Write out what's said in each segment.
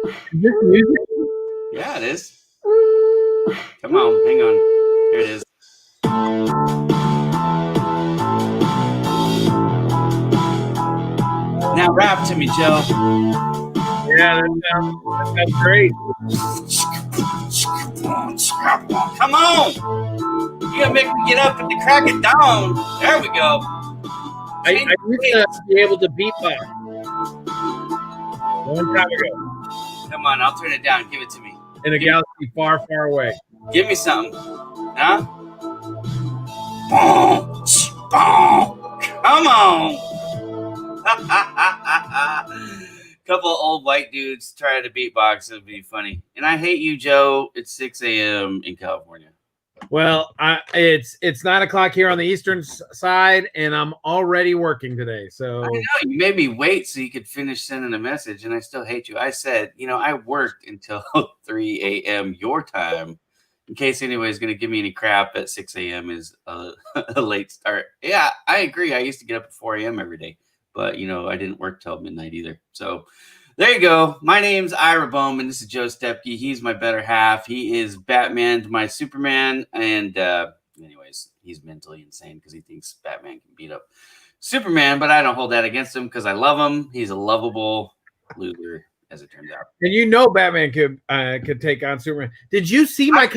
Is this music? Yeah, it is. Come on, hang on. Here it is. Now rap to me, Joe. Yeah, that's great. Come on! You gotta make me get up at the crack of dawn. There we go. I used to be able to beatbox one time ago. Come on, I'll turn it down. Give it to me. In a galaxy far, far away. Give me something. Huh? Boom! Boom! Come on! Couple of old white dudes trying to beatbox. It would be funny. And I hate you, Joe. It's 6 a.m. in California. Well, it's 9 o'clock here on the eastern side, and I'm already working today. So I know you made me wait so you could finish sending a message, and I still hate you. I said, I worked until 3 a.m. your time, in case anybody's going to give me any crap at 6 a.m. is a late start. Yeah, I agree. I used to get up at 4 a.m. every day, but I didn't work till midnight either. So there you go. My name's Ira Bowman. This is Joe Stepke. He's my better half. He is Batman to my Superman. And anyways, he's mentally insane because he thinks Batman can beat up Superman. But I don't hold that against him because I love him. He's a lovable loser, as it turns out. And Batman could take on Superman. Did you see I've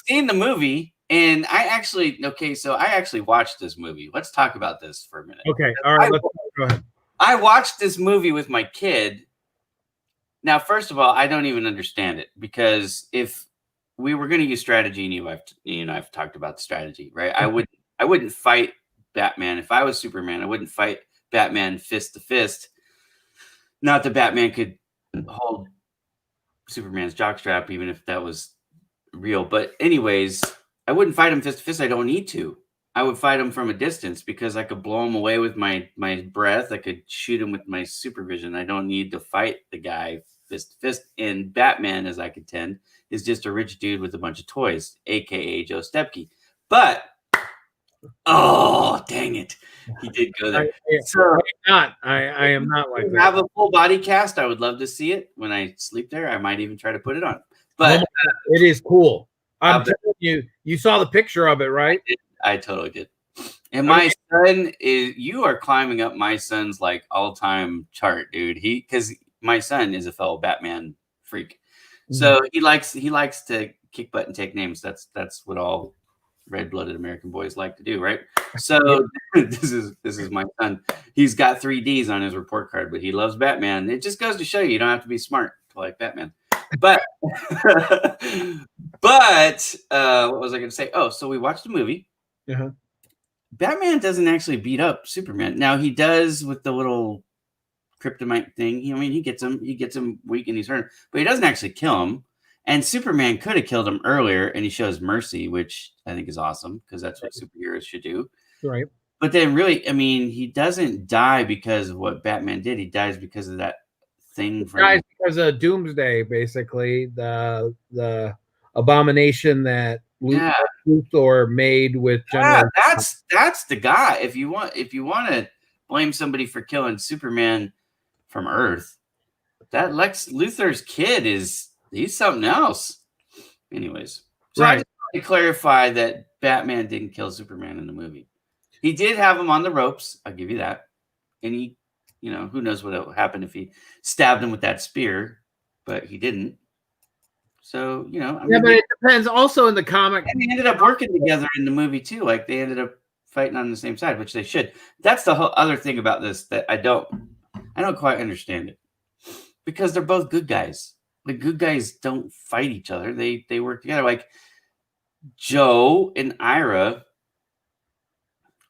seen the movie. And I actually watched this movie. Let's talk about this for a minute. Okay. All right. Go ahead. I watched this movie with my kid. Now, first of all, I don't even understand it because if we were going to use strategy, and I've talked about the strategy, right? I wouldn't fight Batman if I was Superman. I wouldn't fight Batman fist to fist. Not that Batman could hold Superman's jockstrap, even if that was real. But anyways, I wouldn't fight him fist to fist. I don't need to. I would fight him from a distance because I could blow him away with my breath. I could shoot him with my supervision. I don't need to fight the guy fist to fist. And Batman, as I contend, is just a rich dude with a bunch of toys, a.k.a. Joe Stepke. But, oh, dang it. He did go there. I am not like that. Have a full body cast. I would love to see it. When I sleep there, I might even try to put it on. But it is cool. I'm telling you, you saw the picture of it, right? I totally did. And my son you are climbing up my son's like all-time chart, dude. Because my son is a fellow Batman freak. So he likes to kick butt and take names. That's what all red-blooded American boys like to do, right? So this is my son. He's got 3 Ds on his report card, but he loves Batman. It just goes to show you don't have to be smart to like Batman. But what was I going to say? Oh, so we watched a movie. Uh-huh. Batman doesn't actually beat up Superman. Now he does with the little kryptonite thing. He gets him weak and he's hurt, but he doesn't actually kill him. And Superman could have killed him earlier, and he shows mercy, which I think is awesome because that's what superheroes should do. Right. But then really, he doesn't die because of what Batman did. He dies because of that thing. Because of Doomsday, basically the abomination that Luthor made with General. Yeah, that's the guy. If you want to blame somebody for killing Superman from Earth, that Lex Luthor's kid he's something else. Anyways, so I just want to clarify that Batman didn't kill Superman in the movie. He did have him on the ropes. I'll give you that. And he, who knows what would happen if he stabbed him with that spear, but he didn't. So, but it depends. Also in the comic, and they ended up working together in the movie too. Like they ended up fighting on the same side, which they should. That's the whole other thing about this that I don't quite understand it, because they're both good guys. Like good guys don't fight each other. They work together. Like Joe and Ira.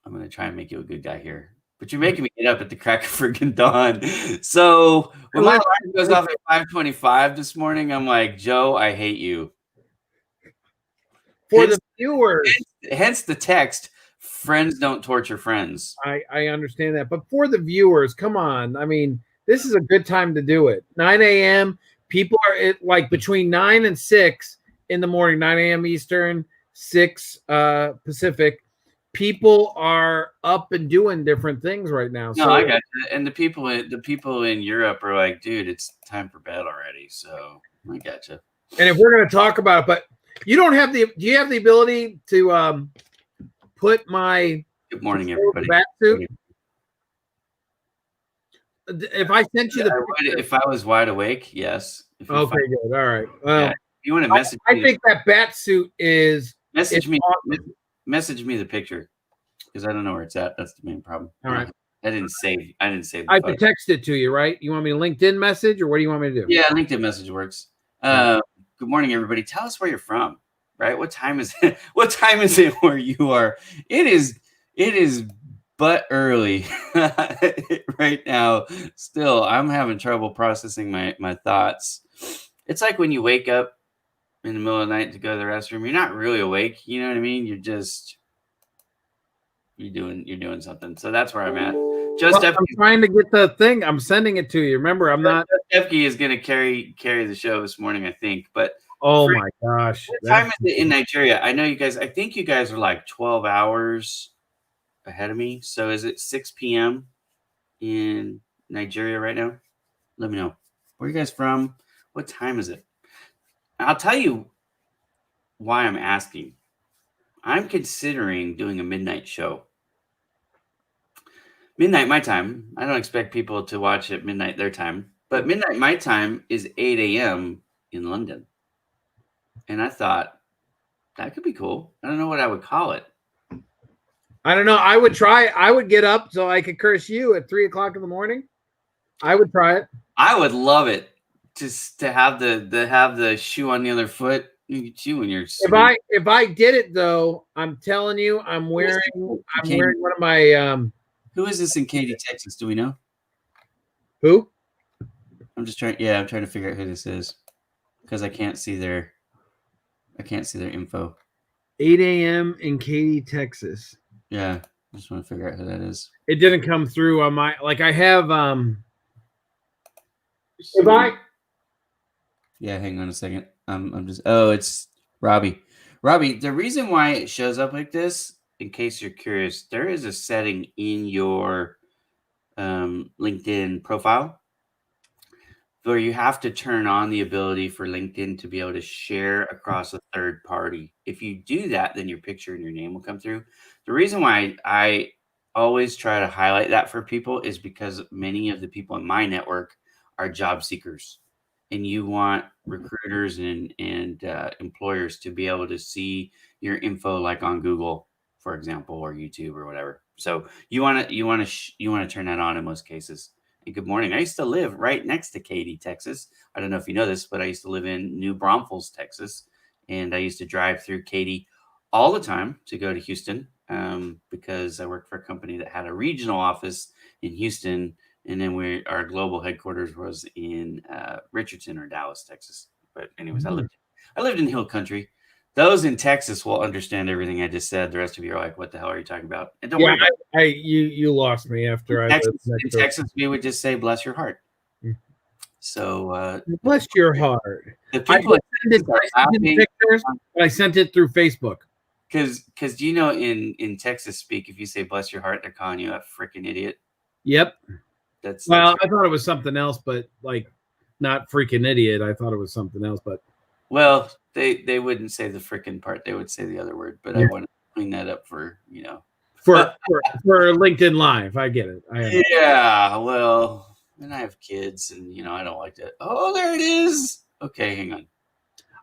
I'm gonna try and make you a good guy here, but you're making me get up at the crack of freaking dawn. So when my alarm goes off at 5:25 this morning, I'm like, Joe, I hate you. For the viewers, hence the text: friends don't torture friends. I understand that, but for the viewers, come on. This is a good time to do it. 9 a.m. People are like between 9 and 6 in the morning, 9 a.m. Eastern, 6 Pacific. people are up and doing different things right now. No, So I got you. And the people in Europe are like, dude, it's time for bed already. So I got you. and if we're going to talk about it, but you don't have do you have the ability to put my Good morning, everybody. bat suit? If I sent you if I was wide awake, yes. Okay, good. All right. Well, if you want to message I me, think that bat suit is message me. awesome. Message me the picture because I don't know where it's at. That's the main problem. All right. I didn't save. The I can text it to you, right? You want me to LinkedIn message, or what do you want me to do? Yeah, LinkedIn message works. Good morning, everybody. Tell us where you're from. Right? What time is it? What time is it where you are? It is but early right now. Still, I'm having trouble processing my thoughts. It's like when you wake up in the middle of the night to go to the restroom. You're not really awake. You know what I mean? You're doing something. So that's where I'm at. I'm trying to get the thing. I'm sending it to you. Remember, I'm not. Stepke is going to carry the show this morning, I think. But oh my gosh, what time is it in Nigeria? I know you guys. I think you guys are like 12 hours ahead of me. So is it 6 p.m. in Nigeria right now? Let me know. Where are you guys from? What time is it? I'll tell you why I'm asking. I'm considering doing a midnight show. Midnight my time. I don't expect people to watch at midnight their time, but midnight my time is 8 a.m. in London. And I thought that could be cool. I don't know what I would call it. I don't know. I would try. I would get up so I could curse you at 3 o'clock in the morning. I would try it. I would love it just to have the shoe on the other foot. You when you're if I did it though, I'm telling you, I'm wearing one of my Who is this in Katy, Texas? Do we know? Who? I'm trying to figure out who this is because I can't see their info. 8 a.m. in Katy, Texas. Yeah, I just want to figure out who that is. It didn't come through on my I have Yeah, hang on a second. It's Robbie. Robbie, the reason why it shows up like this, in case you're curious, there is a setting in your LinkedIn profile where you have to turn on the ability for LinkedIn to be able to share across a third party. If you do that, then your picture and your name will come through. The reason why I always try to highlight that for people is because many of the people in my network are job seekers. And you want recruiters and employers to be able to see your info, like on Google, for example, or YouTube or whatever. So you want to turn that on in most cases. And good morning. I used to live right next to Katy, Texas. I don't know if you know this, but I used to live in New Braunfels, Texas, and I used to drive through Katy all the time to go to Houston because I worked for a company that had a regional office in Houston. And then our global headquarters was in Richardson or Dallas, Texas. But anyways, I lived in Hill Country. Those in Texas will understand everything I just said. The rest of you are like, "What the hell are you talking about?" And don't worry about it. You lost me after in Texas, we would just say, "Bless your heart." So bless your heart. The people I sent it through Facebook. Because in Texas speak, if you say "bless your heart," they're calling you a freaking idiot. Yep. I thought it was something else, but not freaking idiot. I thought it was something else, but they wouldn't say the freaking part. They would say the other word. But I want to clean that up for for LinkedIn Live. I get it. Yeah. Well, and I have kids, and I don't like to. Oh, there it is. Okay, hang on.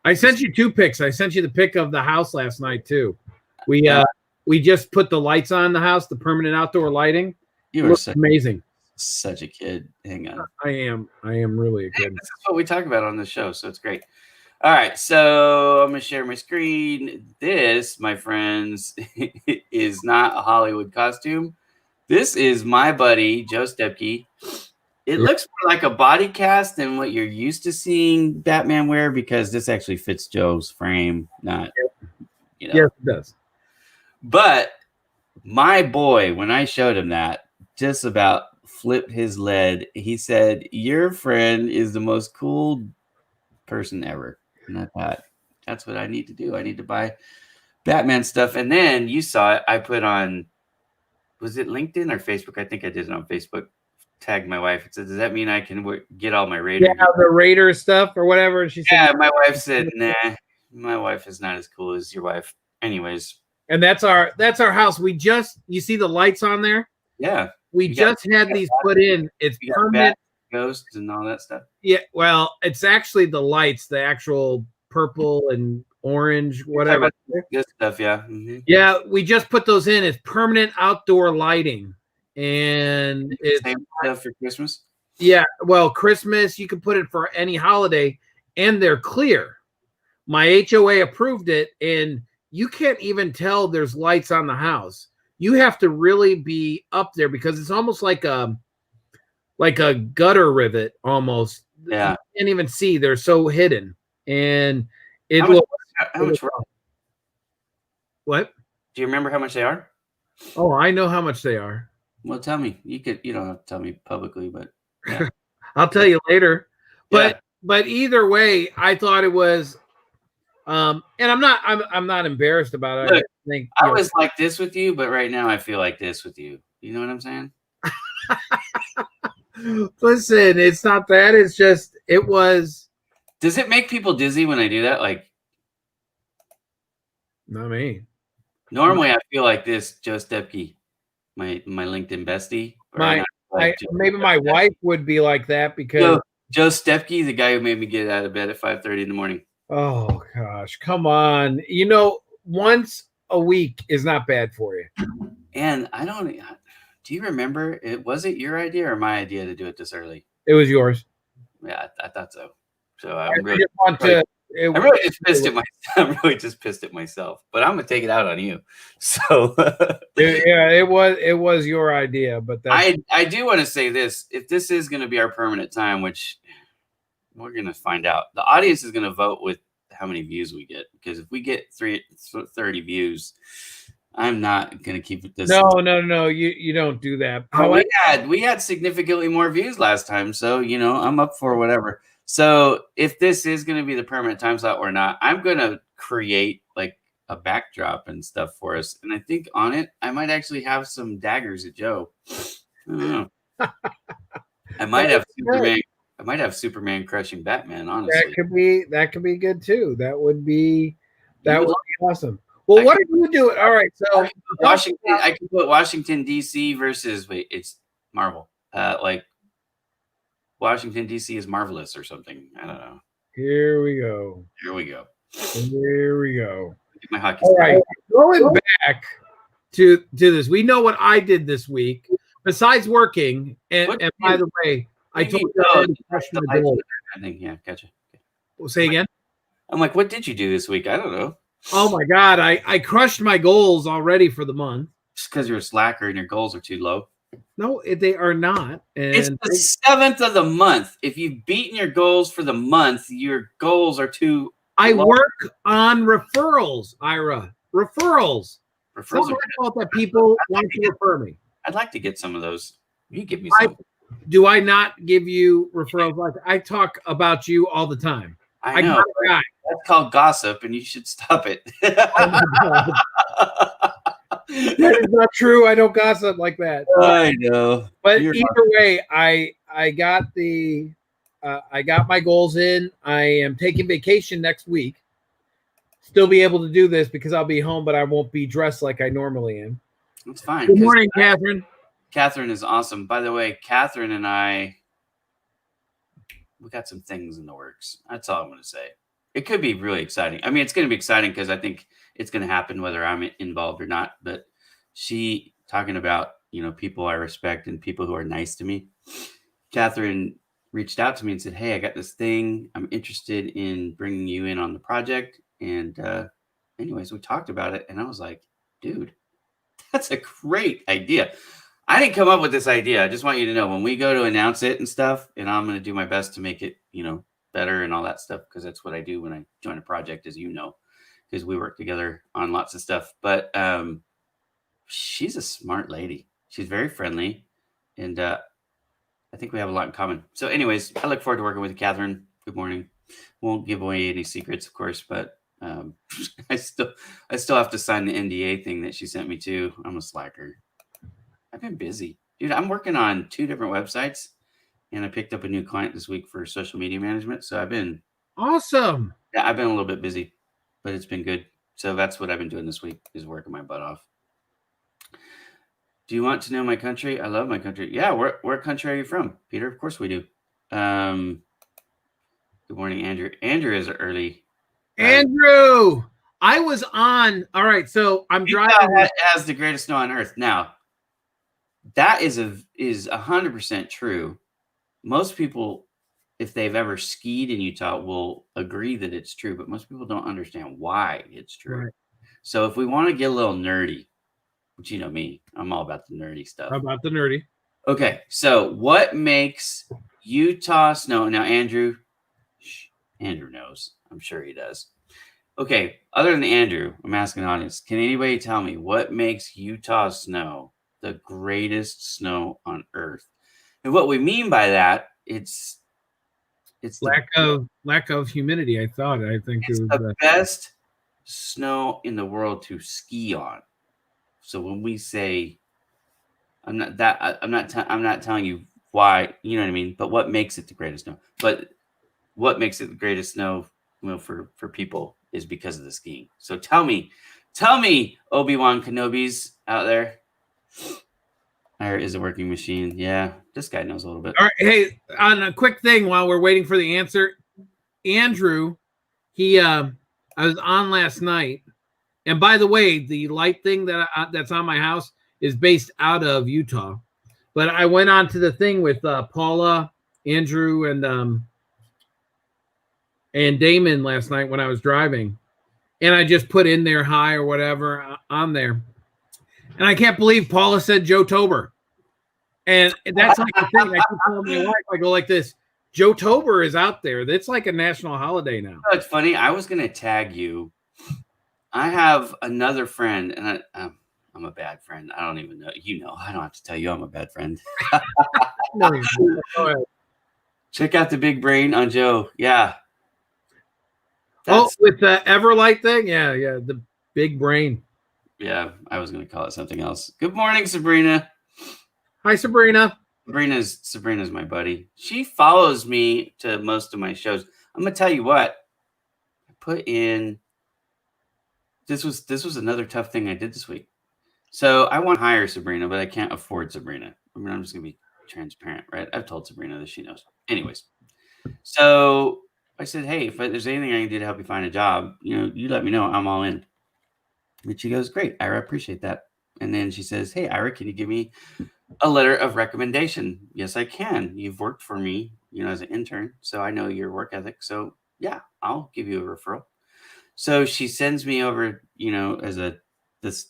I sent you 2 pics. I sent you the pic of the house last night too. We just put the lights on the house, the permanent outdoor lighting. You are amazing. Such a kid. Hang on. I am really a kid. This is what we talk about on the show, so it's great. All right, so I'm gonna share my screen. This, my friends, is not a Hollywood costume. This is my buddy Joe Stepke. It looks more like a body cast than what you're used to seeing Batman wear, because this actually fits Joe's frame, not Yes, it does. But my boy, when I showed him that, just about flipped his lid. He said, "Your friend is the most cool person ever." And I thought, that's what I need to do. I need to buy Batman stuff. And then you saw it. I put on, was it LinkedIn or Facebook? I think I did it on Facebook. Tagged my wife. It said, does that mean I can get all my Raider? Yeah, the Raider stuff or whatever. And she said, yeah, my wife said, nah, my wife is not as cool as your wife. Anyways. And that's our house. You see the lights on there? Yeah. We just had these put in. It's permanent. Ghosts and all that stuff. Yeah, well, it's actually the lights, the actual purple and orange, whatever. Good stuff, yeah. Mm-hmm. Yeah, we just put those in. It's permanent outdoor lighting. And it's same stuff for Christmas. Yeah, well, Christmas, you can put it for any holiday, and they're clear. My HOA approved it, and you can't even tell there's lights on the house. You have to really be up there because it's almost like a gutter rivet almost. Yeah. You can't even see. They're so hidden. And how much what? Do you remember how much they are? Oh, I know how much they are. Well, tell me. You don't have to tell me publicly, but yeah. I'll tell you later. But either way, I thought it was and I'm not embarrassed about it. Look, I was like this with you, but right now I feel like this with you. You know what I'm saying? Listen, it's not that. It's just it was. Does it make people dizzy when I do that? Like, not me. Normally, I feel like this, Joe Stepke, my LinkedIn bestie. Maybe my wife would be like that because Joe Stepke, the guy who made me get out of bed at 5:30 in the morning. Oh gosh, come on! Once a week is not bad for you. And I don't. Do you remember? Was it your idea or my idea to do it this early? It was yours. Yeah, I thought so. So I'm really just pissed at myself, but I'm gonna take it out on you. So yeah, it was your idea, but I do want to say this: if this is going to be our permanent time, which we're going to find out, the audience is going to vote with how many views we get. Because if we get 30 views, I'm not going to keep it this. No, you don't do that. We had significantly more views last time, so I'm up for whatever. So if this is going to be the permanent time slot or not, I'm going to create like a backdrop and stuff for us. And I think on it, I might actually have some daggers at Joe. I don't know. I might have Superman. I might have Superman crushing Batman. Honestly, that could be good too. That would be awesome. Well, what did you do? All right, so Washington. I can put Washington D.C. versus it's Marvel. Like Washington D.C. is marvelous or something. I don't know. Here we go. Get my hockey. All right, going back to this, we know what I did this week besides working. And by the way, I told you I crushed my goal. Yeah, gotcha. Well, say again. I'm like, what did you do this week? I don't know. Oh my God, I crushed my goals already for the month. Just because you're a slacker and your goals are too low. No, they are not. And it's the 7th of the month. If you've beaten your goals for the month, your goals are too low. Work on referrals, Ira. Referrals. It's not my fault that people want to refer me. I'd like to get some of those. You give me some. Do I not give you referrals? I talk about you all the time. I know. That's called gossip, and you should stop it. That is not true. I don't gossip like that. I know. But either way, I got I got my goals in. I am taking vacation next week. Still be able to do this because I'll be home, but I won't be dressed like I normally am. That's fine. Good morning, Catherine. Catherine is awesome. By the way, Catherine and we got some things in the works. That's all I'm going to say. It could be really exciting. I mean, it's going to be exciting because I think it's going to happen whether I'm involved or not. But she talking about, people I respect and people who are nice to me. Catherine reached out to me and said, hey, I got this thing. I'm interested in bringing you in on the project. And anyways, we talked about it. And I was like, dude, that's a great idea. I didn't come up with this idea. I just want you to know when we go to announce it and stuff, and I'm going to do my best to make it, better and all that stuff, because that's what I do when I join a project, as you know, because we work together on lots of stuff. But she's a smart lady. She's very friendly, and I think we have a lot in common. So anyways, I look forward to working with you, Catherine. Good morning. Won't give away any secrets, of course, but I still have to sign the NDA thing that she sent me too. I'm a slacker. I've been busy, dude. I'm working on 2 different websites, and I picked up a new client this week for social media management. So I've been awesome. Yeah, I've been a little bit busy, but it's been good. So that's what I've been doing this week, is working my butt off. Do you want to know my country? I love my country. Yeah, where country are you from, Peter? Of course we do. Good morning, Andrew. Andrew is early. Andrew, I was on. All right, so I'm driving. Has the greatest snow on earth. Now, that is 100% true. Most people, if they've ever skied in Utah, will agree that it's true, but most people don't understand why it's true. Right. So if we want to get a little nerdy, which you know me, I'm all about the nerdy stuff. How about the nerdy? Okay, so what makes Utah snow? Now, Andrew knows. I'm sure he does. Okay, other than Andrew, I'm asking the audience, can anybody tell me what makes Utah snow the greatest snow on earth? And what we mean by that, it's lack of humidity. I think it's it was the best snow in the world to ski on. So when we say, I'm not telling you why, you know what I mean, but what makes it the greatest snow? But what makes it the greatest snow, for people, is because of the skiing. So tell me, Obi-Wan Kenobis out there. There is a working machine. Yeah, this guy knows a little bit. All right, hey, on a quick thing while we're waiting for the answer, Andrew, I was on last night, and by the way, the light thing that's on my house is based out of Utah, but I went on to the thing with Paula, Andrew, and Damon last night when I was driving, and I just put in there hi or whatever on there, and I can't believe Paula said Joe Tober. And that's like the thing. I keep telling my wife, I go like this: Joe Tober is out there. That's like a national holiday now. It's funny. I was going to tag you. I have another friend, and I'm a bad friend. I don't even know. I don't have to tell you I'm a bad friend. No, check out the big brain on Joe. Yeah. With the Everlight thing? Yeah, the big brain. Yeah, I was going to call it something else. Good morning, Sabrina. Hi, Sabrina. Sabrina's my buddy. She follows me to most of my shows. I'm gonna tell you what. I put in. This was another tough thing I did this week. So I want to hire Sabrina, but I can't afford Sabrina. I mean, I'm just gonna be transparent, right? I've told Sabrina that she knows. Anyways, so I said, hey, if there's anything I can do to help you find a job, you let me know. I'm all in. And she goes, great, Ira, appreciate that. And then she says, hey, Ira, can you give me a letter of recommendation? Yes, I can. You've worked for me, as an intern, so I know your work ethic. So yeah, I'll give you a referral. So she sends me over, as this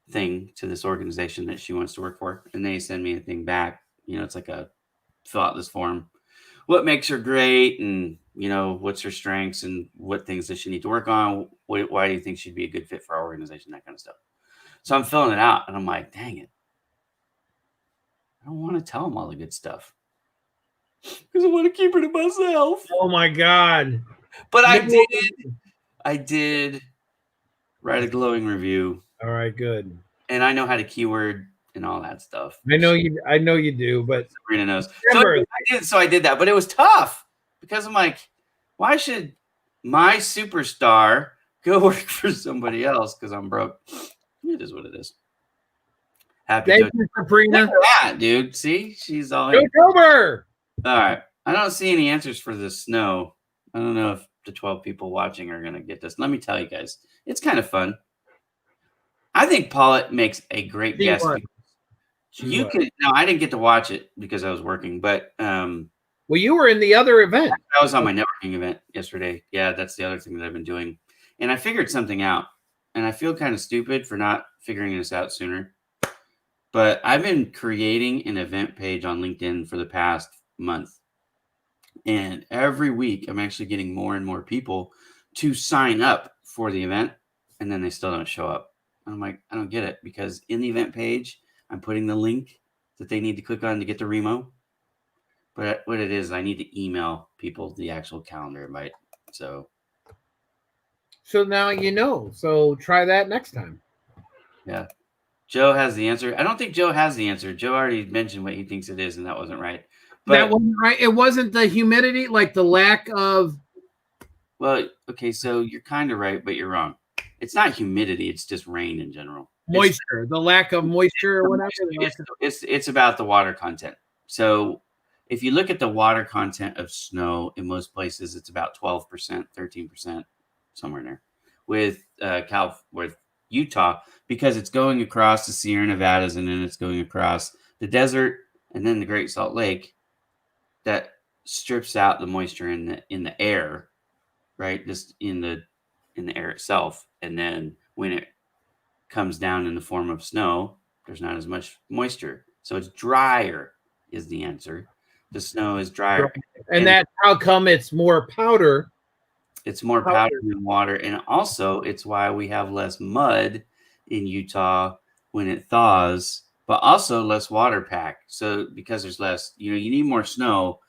thing to this organization that she wants to work for, and they send me a thing back. It's like a fill out this form. What makes her great, and what's her strengths, and what things does she need to work on? Why do you think she'd be a good fit for our organization? That kind of stuff. So I'm filling it out, and I'm like, dang it. I don't want to tell them all the good stuff because I want to keep her to myself. Oh my God. But I did write a glowing review. All right, good. And I know how to keyword and all that stuff. I know you do, but Sabrina knows. So I did that, but it was tough because I'm like, why should my superstar go work for somebody else because I'm broke? It is what it is. Happy thank you, Sabrina. Look at that, dude. See, she's all in. October. All right. I don't see any answers for the snow. I don't know if the 12 people watching are going to get this. Let me tell you guys. It's kind of fun. I think Paulette makes a great guest. Now, I didn't get to watch it because I was working, but well, you were in the other event. I was on my networking event yesterday. Yeah, that's the other thing that I've been doing. And I figured something out. And I feel kind of stupid for not figuring this out sooner. But I've been creating an event page on LinkedIn for the past month. And every week, I'm actually getting more and more people to sign up for the event. And then they still don't show up. And I'm like, I don't get it. Because in the event page, I'm putting the link that they need to click on to get the Remo. But what it is, I need to email people the actual calendar invite. So So now you know. So try that next time. Yeah. Joe has the answer. I don't think Joe has the answer. Joe already mentioned what he thinks it is, and that wasn't right. That But wasn't right. It wasn't the humidity, like the lack of. well, okay, so you're kind of right, but you're wrong. It's not humidity. It's just rain in general. Moisture, the lack of moisture or whatever. It's about the water content. So if you look at the water content of snow in most places, it's about 12%, 13%, somewhere in there. With with Utah, because it's going across the Sierra Nevadas and then it's going across the desert and then the Great Salt Lake, that strips out the moisture in the air, right? Just in the air itself, and then when it comes down in the form of snow, there's not as much moisture. So it's drier is the answer. The snow is drier. And that's how come it's more powder. It's more powder than water. And also it's why we have less mud in Utah when it thaws, but also less water pack. So because there's less, you need more snow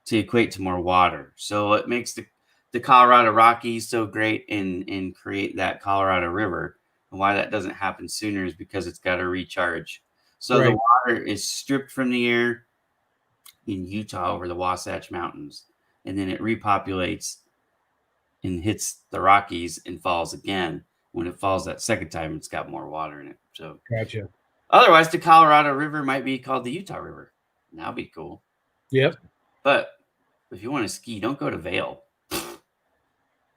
to equate to more water. So it makes the Colorado Rockies so great and create that Colorado River. And why that doesn't happen sooner is because it's got to recharge. So the water is stripped from the air in Utah over the Wasatch Mountains, and then it repopulates and hits the Rockies and falls again. When it falls that second time, it's got more water in it. So gotcha. Otherwise, the Colorado River might be called the Utah River. That'd be cool. Yep. But if you want to ski, don't go to Vail.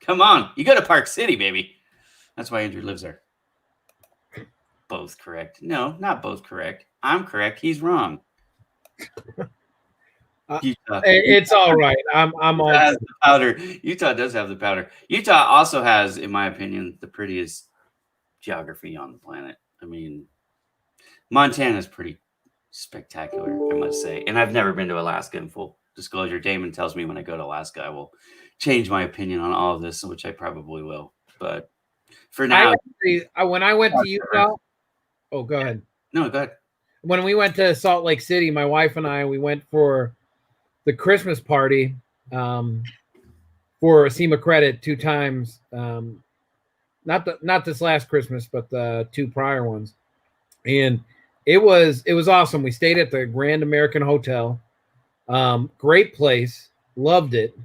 Come on. You go to Park City, baby. That's why Andrew lives there. Both correct. No, not both correct. I'm correct. He's wrong. It's all right. I'm all has the powder. Utah does have the powder. Utah also has, in my opinion, the prettiest geography on the planet. I mean, Montana's pretty spectacular, I must say. And I've never been to Alaska, in full disclosure. Damon tells me when I go to Alaska, I will change my opinion on all of this, which I probably will. But for now, when I went to Utah, oh, go ahead. No, go ahead. When we went to Salt Lake City, my wife and I, we went for the Christmas party for SEMA credit 2 times. Not this last Christmas, but the 2 prior ones. And it was awesome. We stayed at the Grand American Hotel. Great place. Loved it.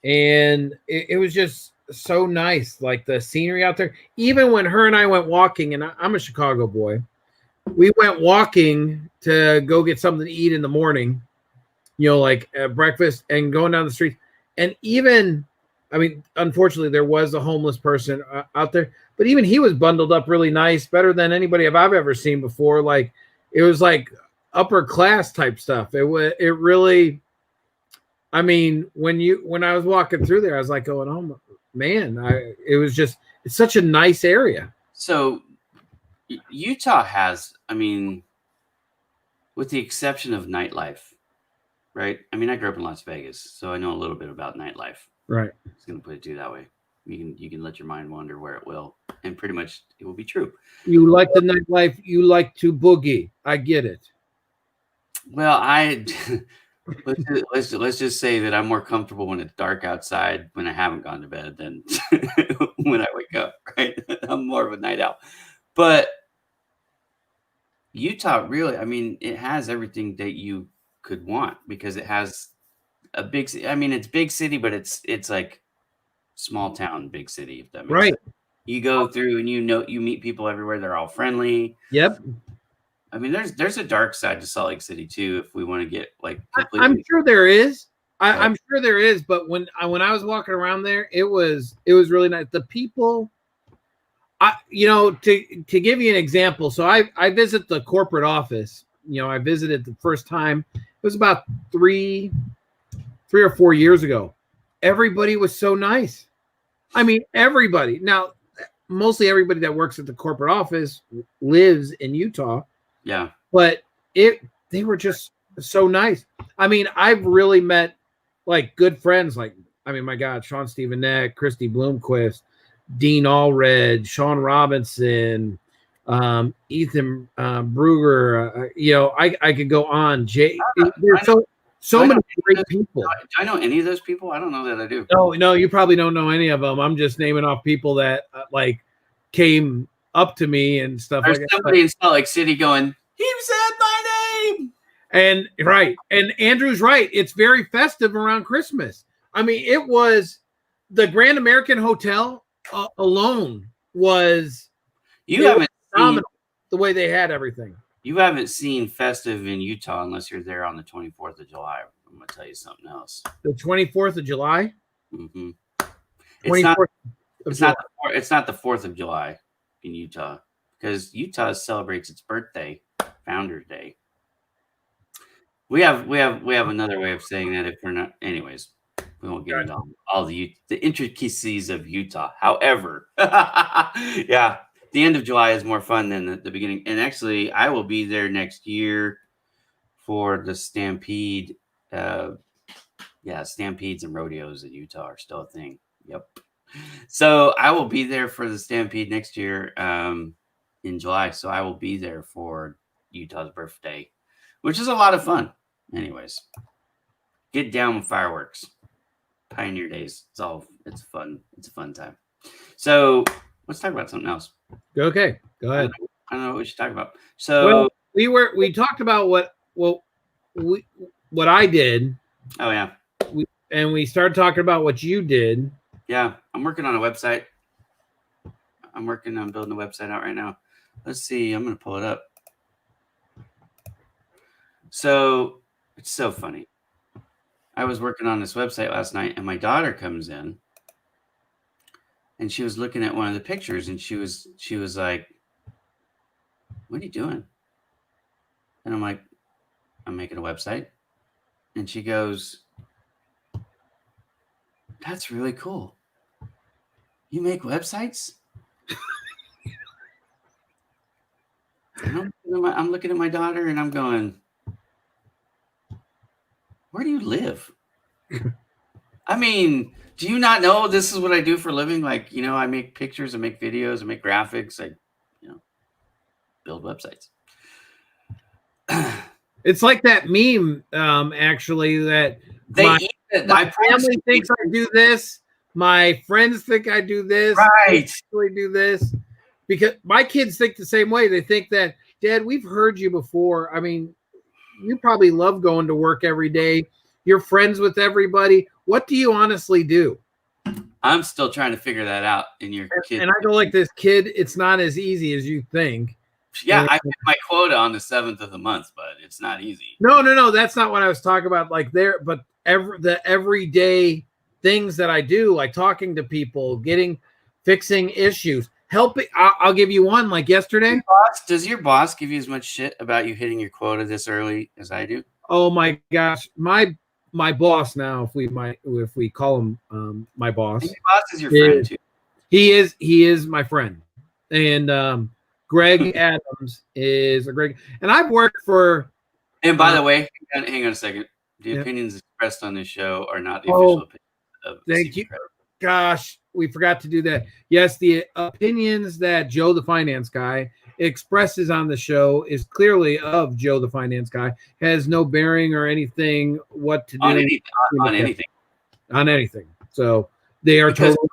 And it was just so nice. Like the scenery out there. Even when her and I went walking, and I'm a Chicago boy, we went walking to go get something to eat in the morning, like breakfast, and going down the street. And even, I mean, unfortunately, there was a homeless person out there, but even he was bundled up really nice, better than anybody I've ever seen before. Like, it was like upper class type stuff. It really, I mean, when I was walking through there, I was like going, oh man, it's such a nice area. So Utah has, I mean, with the exception of nightlife, right? I mean, I grew up in Las Vegas, so I know a little bit about nightlife. Right. I'm just going to put it to you that way. You can let your mind wander where it will, and pretty much it will be true. You like the nightlife. You like to boogie. I get it. Well, let's just say that I'm more comfortable when it's dark outside when I haven't gone to bed than when I wake up, right? I'm more of a night owl. But Utah really, I mean, it has everything that you could want because it has a big, I mean, it's big city, but it's like small town, big city, if that makes sense. You go through and you meet people everywhere. They're all friendly. Yep. I mean, there's a dark side to Salt Lake City too, if we want to get like completely. I'm sure there is. I'm sure there is, but when I was walking around there, it was really nice. The people, to give you an example, so I visit the corporate office. I visited the first time. It was about 3 or 4 years ago. Everybody was so nice. I mean, everybody. Now, mostly everybody that works at the corporate office lives in Utah. Yeah. But they were just so nice. I mean, I've really met like good friends. Like, I mean, my God, Sean Stevenek, Christy Bloomquist, Dean Allred, Sean Robinson, Ethan Bruger. I could go on. They're So many great people. Do I know any of those people? I don't know that I do. No, you probably don't know any of them. I'm just naming off people that like came up to me and stuff There's like somebody that. in Salt Lake City going, he said my name. And right. And Andrew's right. It's very festive around Christmas. I mean, it was the Grand American Hotel alone was phenomenal the way they had everything. You haven't seen festive in Utah unless you're there on the 24th of July. I'm going to tell you something else. The 24th of July? Mm-hmm. It's not the 4th of July in Utah because Utah celebrates its birthday, Founders Day. We have another way of saying that if we're not. Anyways, we won't get into all the intricacies of Utah. However, yeah, the end of July is more fun than the beginning. And actually, I will be there next year for the Stampede. Stampedes and rodeos in Utah are still a thing. Yep. So I will be there for the Stampede next year in July. So I will be there for Utah's birthday, which is a lot of fun. Anyways, get down with fireworks. Pioneer Days. It's fun. It's a fun time. So let's talk about something else. Okay, go ahead. I don't know what we should talk about. So we talked about what I did. Oh yeah. We started talking about what you did. Yeah, I'm working on a website. I'm working on building a website out right now. Let's see. I'm going to pull it up. So it's so funny. I was working on this website last night, and my daughter comes in, and she was looking at one of the pictures, and she was like, "What are you doing?" And I'm like, "I'm making a website." And she goes, "That's really cool. You make websites?" And I'm looking at my daughter, and I'm going, where do you live? I mean, do you not know this is what I do for a living? Like, I make pictures, I make videos, I make graphics, I, build websites. It's like that meme, actually, that my family thinks I do this. My friends think I do this. Right. I actually do this. Because my kids think the same way. They think that, Dad, we've heard you before. I mean, you probably love going to work every day. You're friends with everybody. What do you honestly do? I'm still trying to figure that out in your kid. And I go like this, kid, it's not as easy as you think. Yeah, I hit my quota on the 7th of the month, but it's not easy. No. That's not what I was talking about. Like the everyday things that I do, like talking to people, fixing issues, helping. I'll give you one. Like yesterday. Does your boss give you as much shit about you hitting your quota this early as I do? Oh my gosh, my boss now, if we call him my boss. And your boss is your friend too. He is my friend, and Greg Adams is a great. And I've worked for. And by the way, hang on a second. The opinions expressed on this show are not the official opinions of. Thank you. Gosh, we forgot to do that. Yes, the opinions that Joe the finance guy expresses on the show is clearly of Joe the finance guy, has no bearing or anything what to do on anything. So they are totally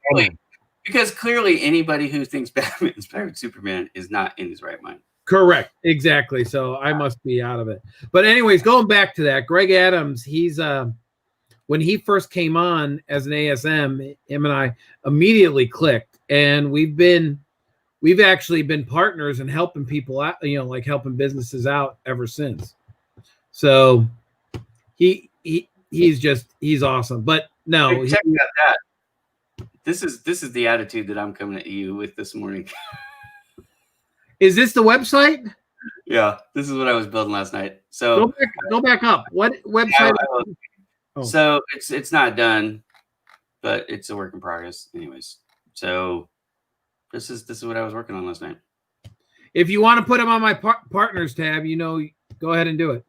because clearly anybody who thinks Batman is better than Superman is not in his right mind. Correct. Exactly. So I must be out of it. But anyways, going back to that, Greg Adams, he's when he first came on as an ASM, him and I immediately clicked, and we've actually been partners and helping people out, like helping businesses out ever since. So he's awesome. But no, check out that. This is the attitude that I'm coming at you with this morning. Is this the website? Yeah, this is what I was building last night. So go back up. What website? So it's not done, but it's a work in progress. Anyways, so this is what I was working on last night. If you want to put them on my partners tab, go ahead and do it.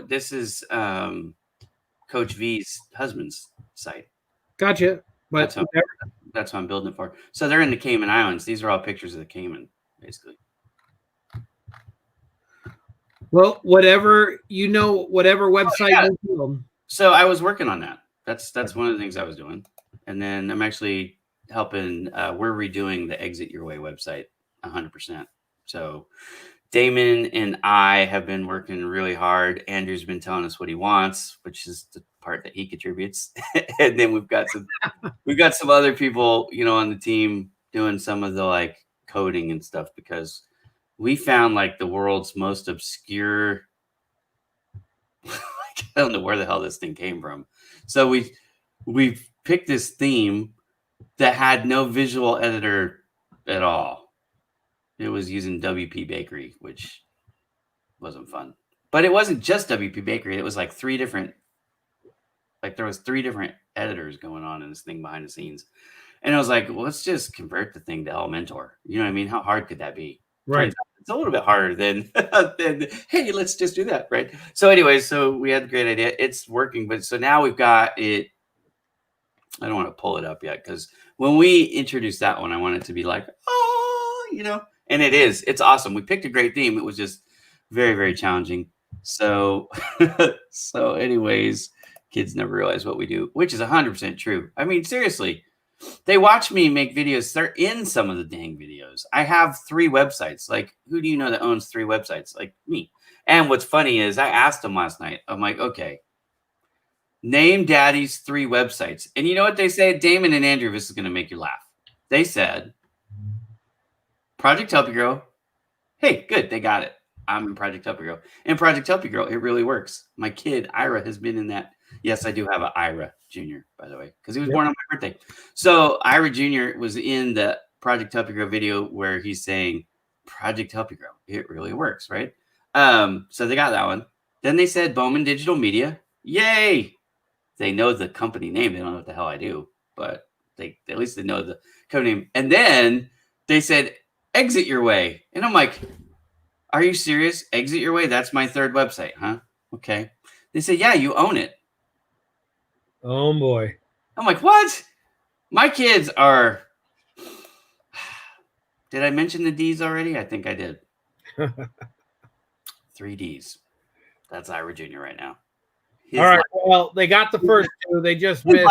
This is Coach V's husband's site. Gotcha. But that's what I'm building it for. So they're in the Cayman Islands. These are all pictures of the Cayman, basically. Well, whatever website yeah. you build. So I was working on that. That's one of the things I was doing. And then I'm actually helping. We're redoing the Exit Your Way website 100%. So Damon and I have been working really hard. Andrew's been telling us what he wants, which is the part that he contributes. And then we've got some other people, on the team doing some of the like coding and stuff, because we found like the world's most obscure. I don't know where the hell this thing came from. So we've picked this theme that had no visual editor at all. It was using WP Bakery, which wasn't fun. But it wasn't just WP Bakery. It was like there was three different editors going on in this thing behind the scenes. And I was like, well, let's just convert the thing to Elementor. You know what I mean? How hard could that be? Right. It's a little bit harder than hey, let's just do that, right? So anyway, so we had a great idea. It's working, but so now we've got it. I don't want to pull it up yet, because when we introduced that one, I want it to be like, and it is. It's awesome. We picked a great theme. It was just very, very challenging. So, anyways, kids never realize what we do, which is 100% true. I mean, seriously, they watch me make videos. They're in some of the dang videos. I have 3 websites. Like, who do you know that owns 3 websites? Like me. And what's funny is I asked them last night. I'm like, okay, name Daddy's 3 websites. And you know what they say? Damon and Andrew, this is going to make you laugh. They said, Project Help You Grow. Hey, good. They got it. I'm in Project Help You Grow. And Project Help You Grow, it really works. My kid, Ira, has been in that. Yes, I do have an Ira Jr., by the way, because he was born on my birthday. So Ira Jr. was in the Project Help You Grow video where he's saying, Project Help You Grow. It really works, right? So they got that one. Then they said Bowman Digital Media. Yay! They know the company name. They don't know what the hell I do, but at least they know the company name. And then they said, Exit Your Way. And I'm like, are you serious? Exit Your Way? That's my 3rd website, huh? Okay. They say, yeah, you own it. Oh, boy. I'm like, what? My kids are... Did I mention the D's already? I think I did. 3 D's. That's Ira Jr. right now. All right. Well, they got the first 2. They just missed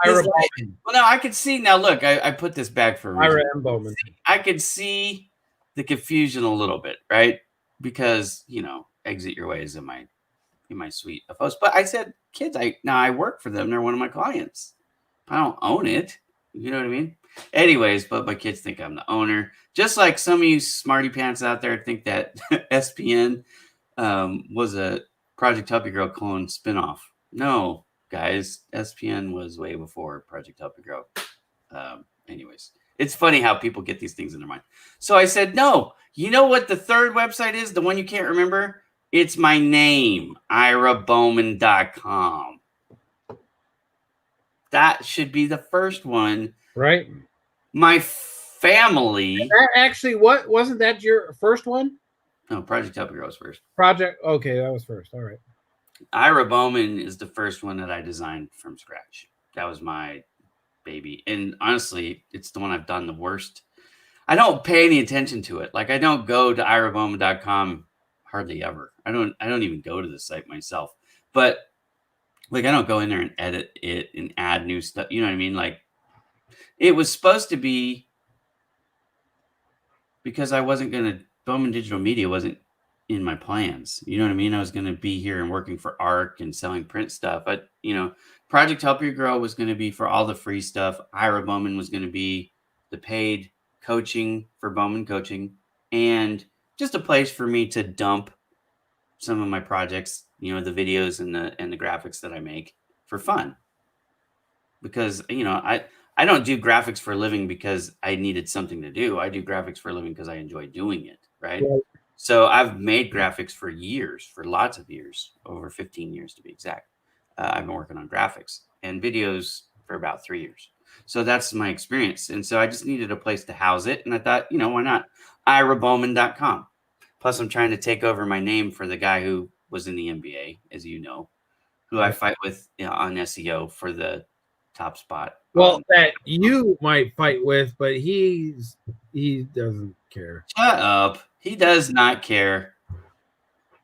Ira Bowman. Well, now I could see. Now, look, I put this back for a reason. Ira and Bowman. I could see the confusion a little bit, right? Because, Exit Your Way is in my suite of hosts. But I said, kids, I work for them. They're one of my clients. I don't own it. You know what I mean? Anyways, but my kids think I'm the owner. Just like some of you smarty pants out there think that SPN was a Project Help You Grow clone spinoff. No, guys, SPN was way before Project Help You Grow. Anyways, it's funny how people get these things in their mind. So I said, no, you know what the 3rd website is? The one you can't remember? It's my name, irabowman.com. That should be the first one. Right. My family. That actually, wasn't that your first one? No, Project Help You Grow was first. Okay, that was first. All right. Ira Bowman is the first one that I designed from scratch. That was my baby. And honestly, it's the one I've done the worst. I don't pay any attention to it. Like, I don't go to irabowman.com hardly ever. I don't even go to the site myself. But like, I don't go in there and edit it and add new stuff. You know what I mean? Like, it was supposed to be, because Bowman Digital Media wasn't in my plans. You know what I mean? I was going to be here and working for ARC and selling print stuff. But, Project Help You Grow was going to be for all the free stuff. Ira Bowman was going to be the paid coaching for Bowman Coaching, and just a place for me to dump some of my projects, the videos and the graphics that I make for fun. Because, I don't do graphics for a living because I needed something to do. I do graphics for a living because I enjoy doing it, right? So I've made graphics for years, for lots of years, over 15 years to be exact. I've been working on graphics and videos for about 3 years. So that's my experience. And so I just needed a place to house it. And I thought, why not? irabowman.com. Plus, I'm trying to take over my name for the guy who was in the NBA, as you know, who I fight with on SEO for the top spot. Well, that you might fight with, but he doesn't care. Shut up. He does not care.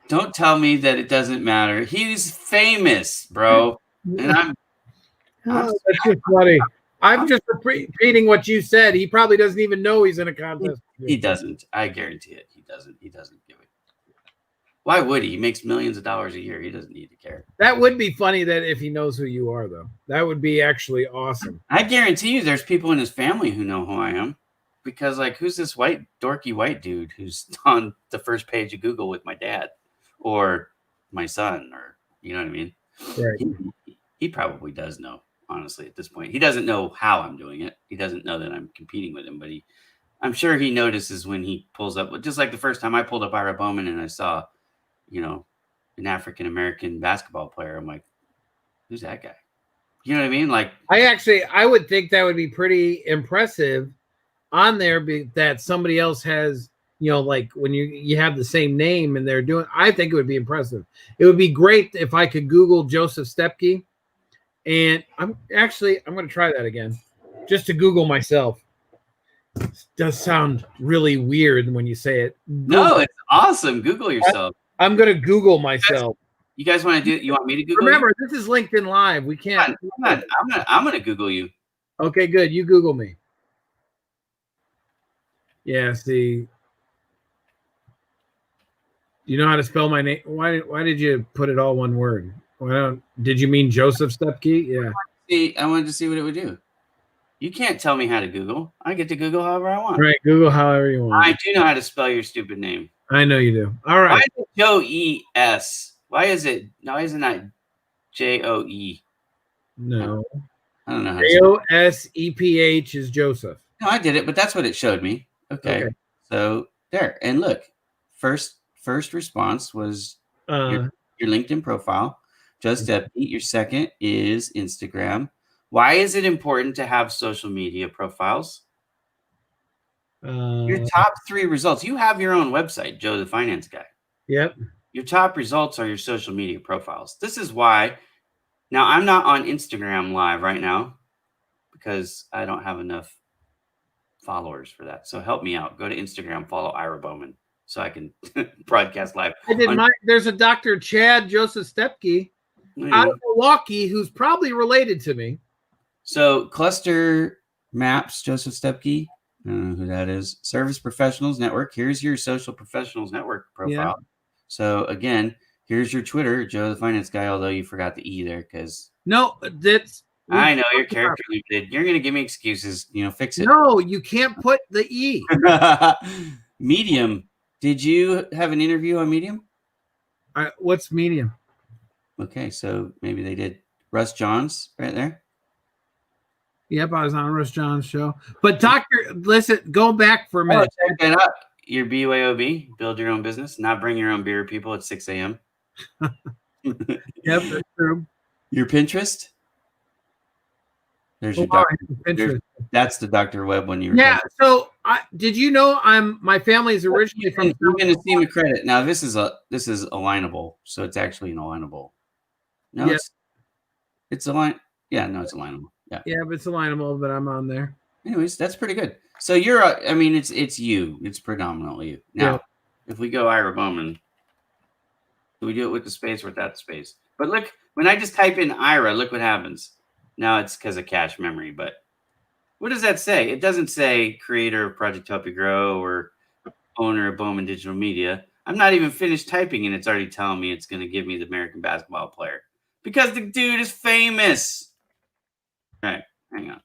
Don't tell me that it doesn't matter. He's famous, bro. And I'm Oh, that's just funny. I'm just repeating what you said. He probably doesn't even know he's in a contest. He doesn't. I guarantee it. He doesn't. He doesn't give it. Why would he? He makes millions of dollars a year. He doesn't need to care. That would be funny that if he knows who you are, though. That would be actually awesome. I guarantee you there's people in his family who know who I am. Because, like, who's this dorky white dude who's on the first page of Google with my dad or my son, or, you know what I mean? Right. He probably does know, honestly, at this point. He doesn't know how I'm doing it. He doesn't know that I'm competing with him, but I'm sure he notices when he pulls up. Just like the first time I pulled up Ira Bowman and I saw, you know, an African-American basketball player. I'm like, who's that guy? You know what I mean? Like, I would think that would be pretty impressive on there, that somebody else has, you know, like when you have the same name and they're doing. I think it would be impressive. It would be great if I could Google Joseph Stepke, and I'm going to try that again, just to Google myself. It does sound really weird when you say it. No, it's awesome. Google yourself. I'm going to Google myself. You guys want to do it? You want me to Google? Remember, this is LinkedIn Live. We can't. I'm gonna Google you. Okay, good. You Google me. Yeah. See. Do you know how to spell my name? Why did you put it all one word? Did you mean Joseph Stepke? Yeah. See, I wanted to see what it would do. You can't tell me how to Google. I get to Google however I want. Right. Google however you want. I do know how to spell your stupid name. I know you do. All right. Why is it Joe-E-S? Why isn't that J-O-E? No. I don't know. J-O-S-E-P-H is Joseph. No, I did it, but that's what it showed me. Okay. So there. And look, first response was your LinkedIn profile. Just Stepke. Your second is Instagram. Why is it important to have social media profiles? Your top 3 results. You have your own website, Joe the Finance Guy. Yep. Your top results are your social media profiles. This is why. Now, I'm not on Instagram Live right now because I don't have enough followers for that. So help me out. Go to Instagram, follow Ira Bowman so I can broadcast live. There's a Dr. Chad Joseph Stepke out of Milwaukee who's probably related to me. So Cluster Maps, Joseph Stepke. I don't know who that is. Service Professionals Network. Here's your Social Professionals Network profile. Yeah. So again, here's your Twitter, Joe the Finance Guy, although you forgot the E there because. No, I know you're character limited. You're going to give me excuses. Fix it. No, you can't put the E. Medium. Did you have an interview on Medium? What's Medium? Okay, so maybe they did. Russ Johns right there. Yep, I was on Russ Johns' show. But listen, go back for a minute. Oh, check that out. Your BYOB, build your own business, not bring your own beer, people, at 6 a.m. Yep, that's true. Your Pinterest. There's your Pinterest. That's the Dr. Webb one you were. Yeah. So, did you know my family's originally from? You're going to see me credit. Now this is alignable, so it's actually an alignable. No, yeah. It's align. Yeah, no, it's alignable. Yeah. Yeah, but it's alignable, but I'm on there. Anyways, that's pretty good. So you're. I mean, it's you. It's predominantly you. Now, if we go Ira Bowman, do we do it with the space or without the space? But look, when I just type in Ira, look what happens. Now it's because of cache memory, but what does that say? It doesn't say creator of Project Help You Grow or owner of Bowman Digital Media. I'm not even finished typing and it's already telling me it's going to give me the American basketball player because the dude is famous. All right, hang on.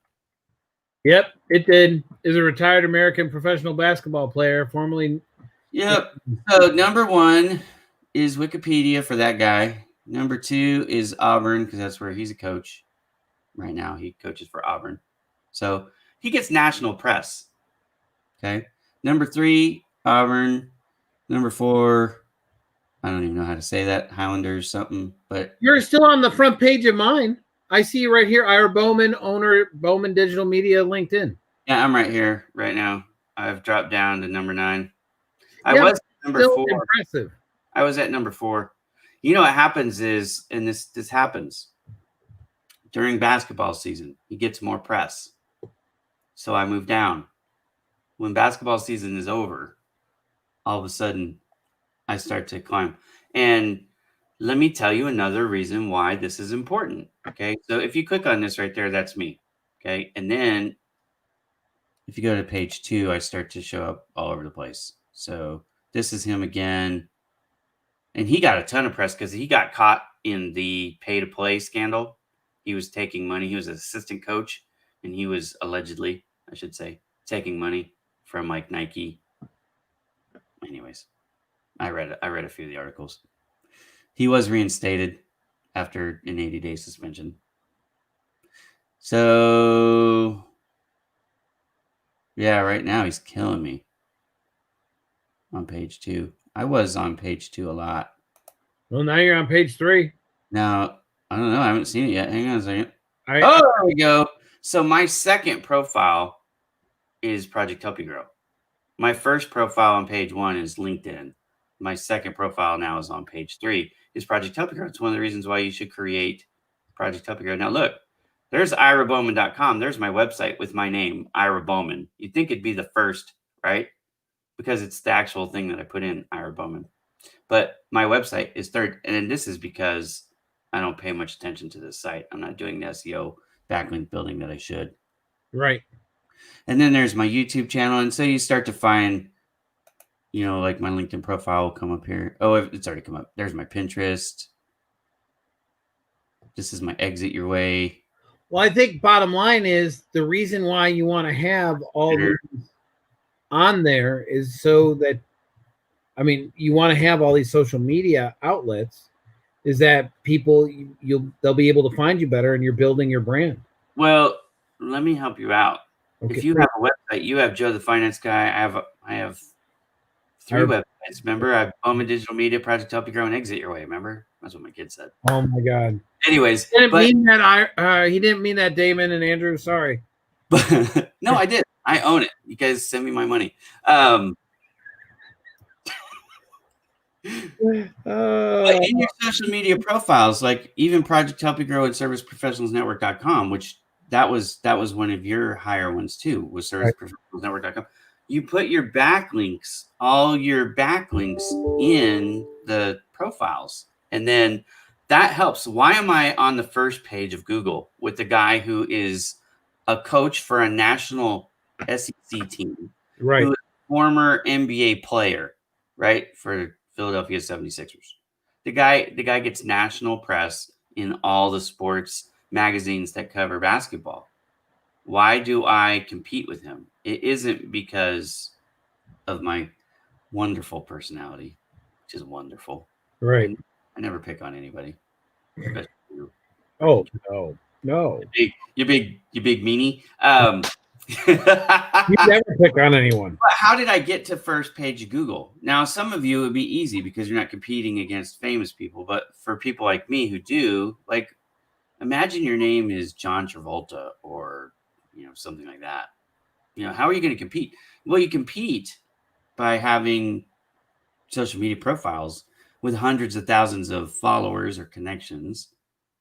Yep, it did. Is a retired American professional basketball player, formerly. Yep. So number 1 is Wikipedia for that guy. Number 2 is Auburn because that's where he's a coach. Right now, he coaches for Auburn. So he gets national press. Okay. Number 3, Auburn. Number 4, I don't even know how to say that. Highlanders something. But you're still on the front page of mine. I see you right here. Ira Bowman, owner, Bowman Digital Media, LinkedIn. Yeah, I'm right here right now. I've dropped down to number 9. I was number 4. Impressive. I was at number 4. You know what happens is, and this happens. During basketball season, he gets more press. So I move down. When basketball season is over, all of a sudden, I start to climb. And let me tell you another reason why this is important. Okay. So if you click on this right there, that's me. Okay. And then if you go to page 2, I start to show up all over the place. So this is him again. And he got a ton of press because he got caught in the pay to play scandal. He was taking money. He was an assistant coach, and he was allegedly, I should say, taking money from like Nike. Anyways, I read a few of the articles. He was reinstated after an 80-day suspension. So yeah, right now he's killing me on page 2. I was on page 2 a lot. Well, now you're on page 3. Now, I don't know. I haven't seen it yet. Hang on a second. There we go. So my second profile is Project Help You Grow. My first profile on page 1 is LinkedIn. My second profile now is on page 3 is Project Help You Grow. It's one of the reasons why you should create Project Help You Grow. Now look, there's irabowman.com. There's my website with my name, Ira Bowman. You'd think it'd be the first, right? Because it's the actual thing that I put in, Ira Bowman. But my website is third. And this is because I don't pay much attention to this site. I'm not doing the SEO backlink building that I should. Right. And then there's my YouTube channel. And so you start to find, like my LinkedIn profile will come up here. Oh, it's already come up. There's my Pinterest. This is my Exit Your Way. Well, I think bottom line is the reason why you want to have all these on there is so that, you want to have all these social media outlets is that people, they'll be able to find you better and you're building your brand. Well, let me help you out. Okay. If you have a website, you have Joe the Finance Guy. I have 3 websites. Remember, I have Bowman Digital Media, Project Help You Grow, and Exit Your Way. Remember? That's what my kid said. Oh my God. Anyways, he didn't mean that, Damon and Andrew. Sorry. No, I did. I own it. You guys send me my money. But in your social media profiles, like even Project Help You Grow and ServiceProfessionalsNetwork.com, which that was one of your higher ones too, was ServiceProfessionalsNetwork.com. You put your backlinks, all your backlinks in the profiles, and then that helps. Why am I on the first page of Google with the guy who is a coach for a national SEC team, right? Who is a former NBA player, right, for Philadelphia 76ers. The guy gets national press in all the sports magazines that cover basketball. Why do I compete with him? It isn't because of my wonderful personality, which is wonderful. Right. I never pick on anybody. Oh, no. You big meanie. You never pick on anyone. But how did I get to first page of Google? Now, some of you it would be easy because you're not competing against famous people. But for people like me who do, like, imagine your name is John Travolta or, something like that. How are you going to compete? Well, you compete by having social media profiles with hundreds of thousands of followers or connections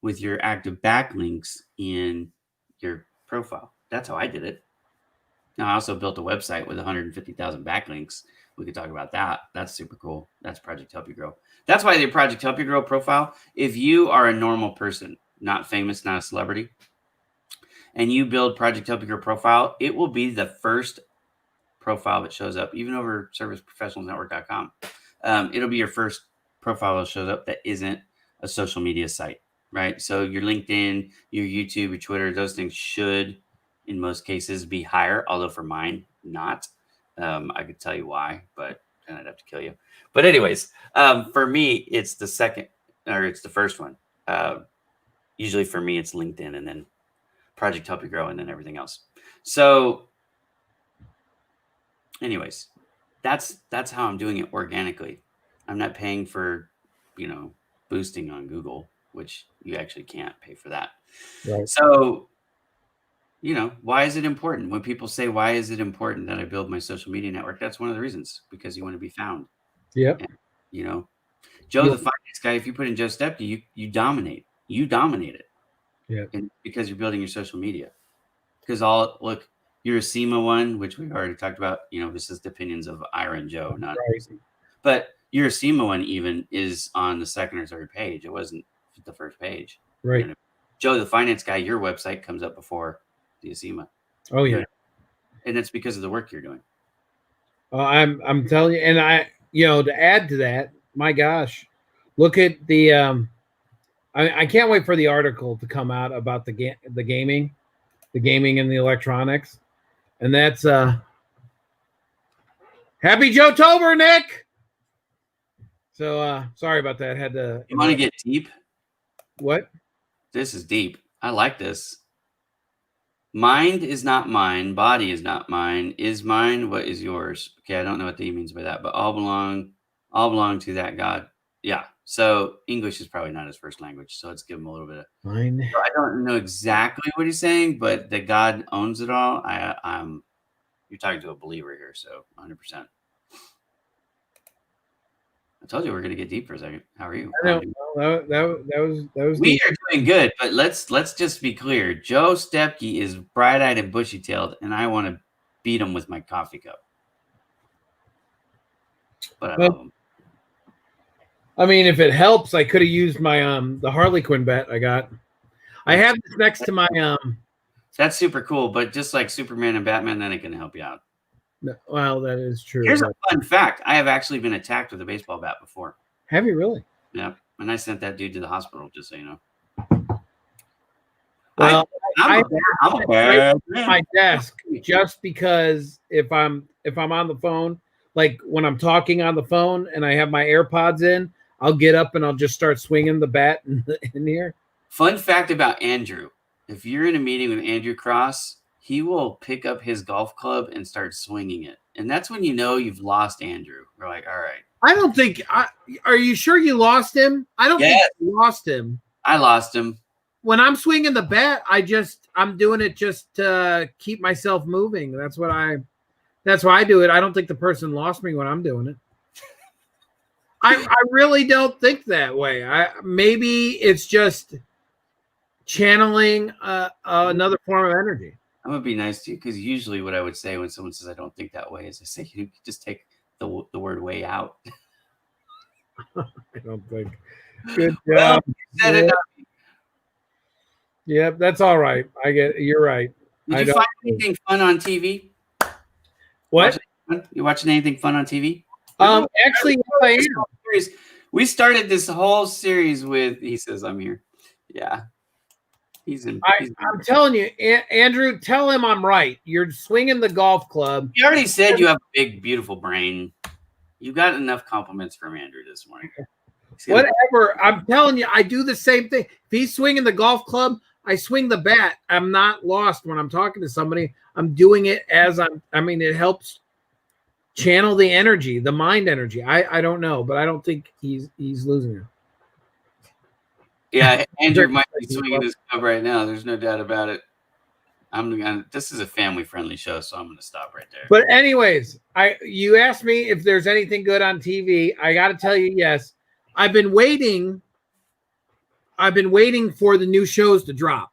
with your active backlinks in your profile. That's how I did it. Now, I also built a website with 150,000 backlinks. We could talk about that. That's super cool. That's Project Help You Grow. That's why the Project Help You Grow profile, if you are a normal person, not famous, not a celebrity, and you build Project Help You Grow profile, it will be the first profile that shows up, even over ServiceProfessionalsNetwork.com. It'll be your first profile that shows up that isn't a social media site, right? So your LinkedIn, your YouTube, your Twitter, those things should, in most cases, be higher, although for mine, not. I could tell you why, but then I'd have to kill you. But anyways, for me, it's the second, or it's the first one. Usually for me, it's LinkedIn and then Project Help You Grow and then everything else. So anyways, that's how I'm doing it organically. I'm not paying for, boosting on Google, which you actually can't pay for that. Right. So, why is it important? When people say, why is it important that I build my social media network? That's one of the reasons, because you want to be found. Yeah. Joe the Finance Guy, if you put in Joe Stepke, you dominate. You dominate it. Yeah. And because you're building your social media. Because your SEMA one, which we already talked about, this is the opinions of Ira and Joe, not right. But Urasima one even is on the second or third page. It wasn't the first page. Right. You know? Joe, the finance guy, your website comes up before the Urasima. Oh yeah. And it's because of the work you're doing. I'm telling you, and to add to that, my gosh, look at the I can't wait for the article to come out about the gaming and the electronics, and that's Happy Joe-tober, Nick. So sorry about that. Had to. You want to get deep? What? This is deep. I like this. Mind is not mine. Body is not mine. Is mine. What is yours? Okay, I don't know what he means by that, but all belong to that God. Yeah. So English is probably not his first language. So let's give him a little bit of mine. I don't know exactly what he's saying, but that God owns it all. You're talking to a believer here, so 100%. I told you we're gonna get deep for a second. How are you? I know. That was. We are doing good, but let's just be clear. Joe Stepke is bright-eyed and bushy-tailed, and I want to beat him with my coffee cup. But I love him. I mean, if it helps, I could have used my the Harley Quinn bat I got. I have this next to my That's super cool, but just like Superman and Batman, then it can help you out. Well, that is true. Here's a fun fact. I have actually been attacked with a baseball bat before. Have you really? Yeah. And I sent that dude to the hospital, just so you know. Well, I'm at my desk just because if I'm on the phone, like when I'm talking on the phone and I have my AirPods in, I'll get up and I'll just start swinging the bat in here. Fun fact about Andrew. If you're in a meeting with Andrew Cross, he will pick up his golf club and start swinging it. And that's when you know you've lost Andrew. We're like, all right. I don't think are you sure you lost him? I don't think you lost him. I lost him. When I'm swinging the bat, I'm doing it just to keep myself moving. That's why I do it. I don't think the person lost me when I'm doing it. I really don't think that way. Maybe it's just channeling another form of energy. I'm gonna be nice to you because usually what I would say when someone says I don't think that way is I say you just take the word way out. I don't think. Good job. Well, yeah, that's all right. I get it. You're right. Did you find anything fun on TV? What? You watching anything fun on TV? Actually, I am. We started this whole series with. He says, "I'm here." Yeah. I'm telling you, Andrew, tell him I'm right. You're swinging the golf club. You already said you have a big, beautiful brain. You got enough compliments from Andrew this morning. Whatever. I'm telling you, I do the same thing. If he's swinging the golf club, I swing the bat. I'm not lost when I'm talking to somebody. I'm doing it as it helps channel the energy, the mind energy. I don't know, but I don't think he's losing it. Yeah, Andrew might be swinging his club right now. There's no doubt about it. This is a family-friendly show, so I'm going to stop right there. But anyways, you asked me if there's anything good on TV. I got to tell you, yes. I've been waiting for the new shows to drop.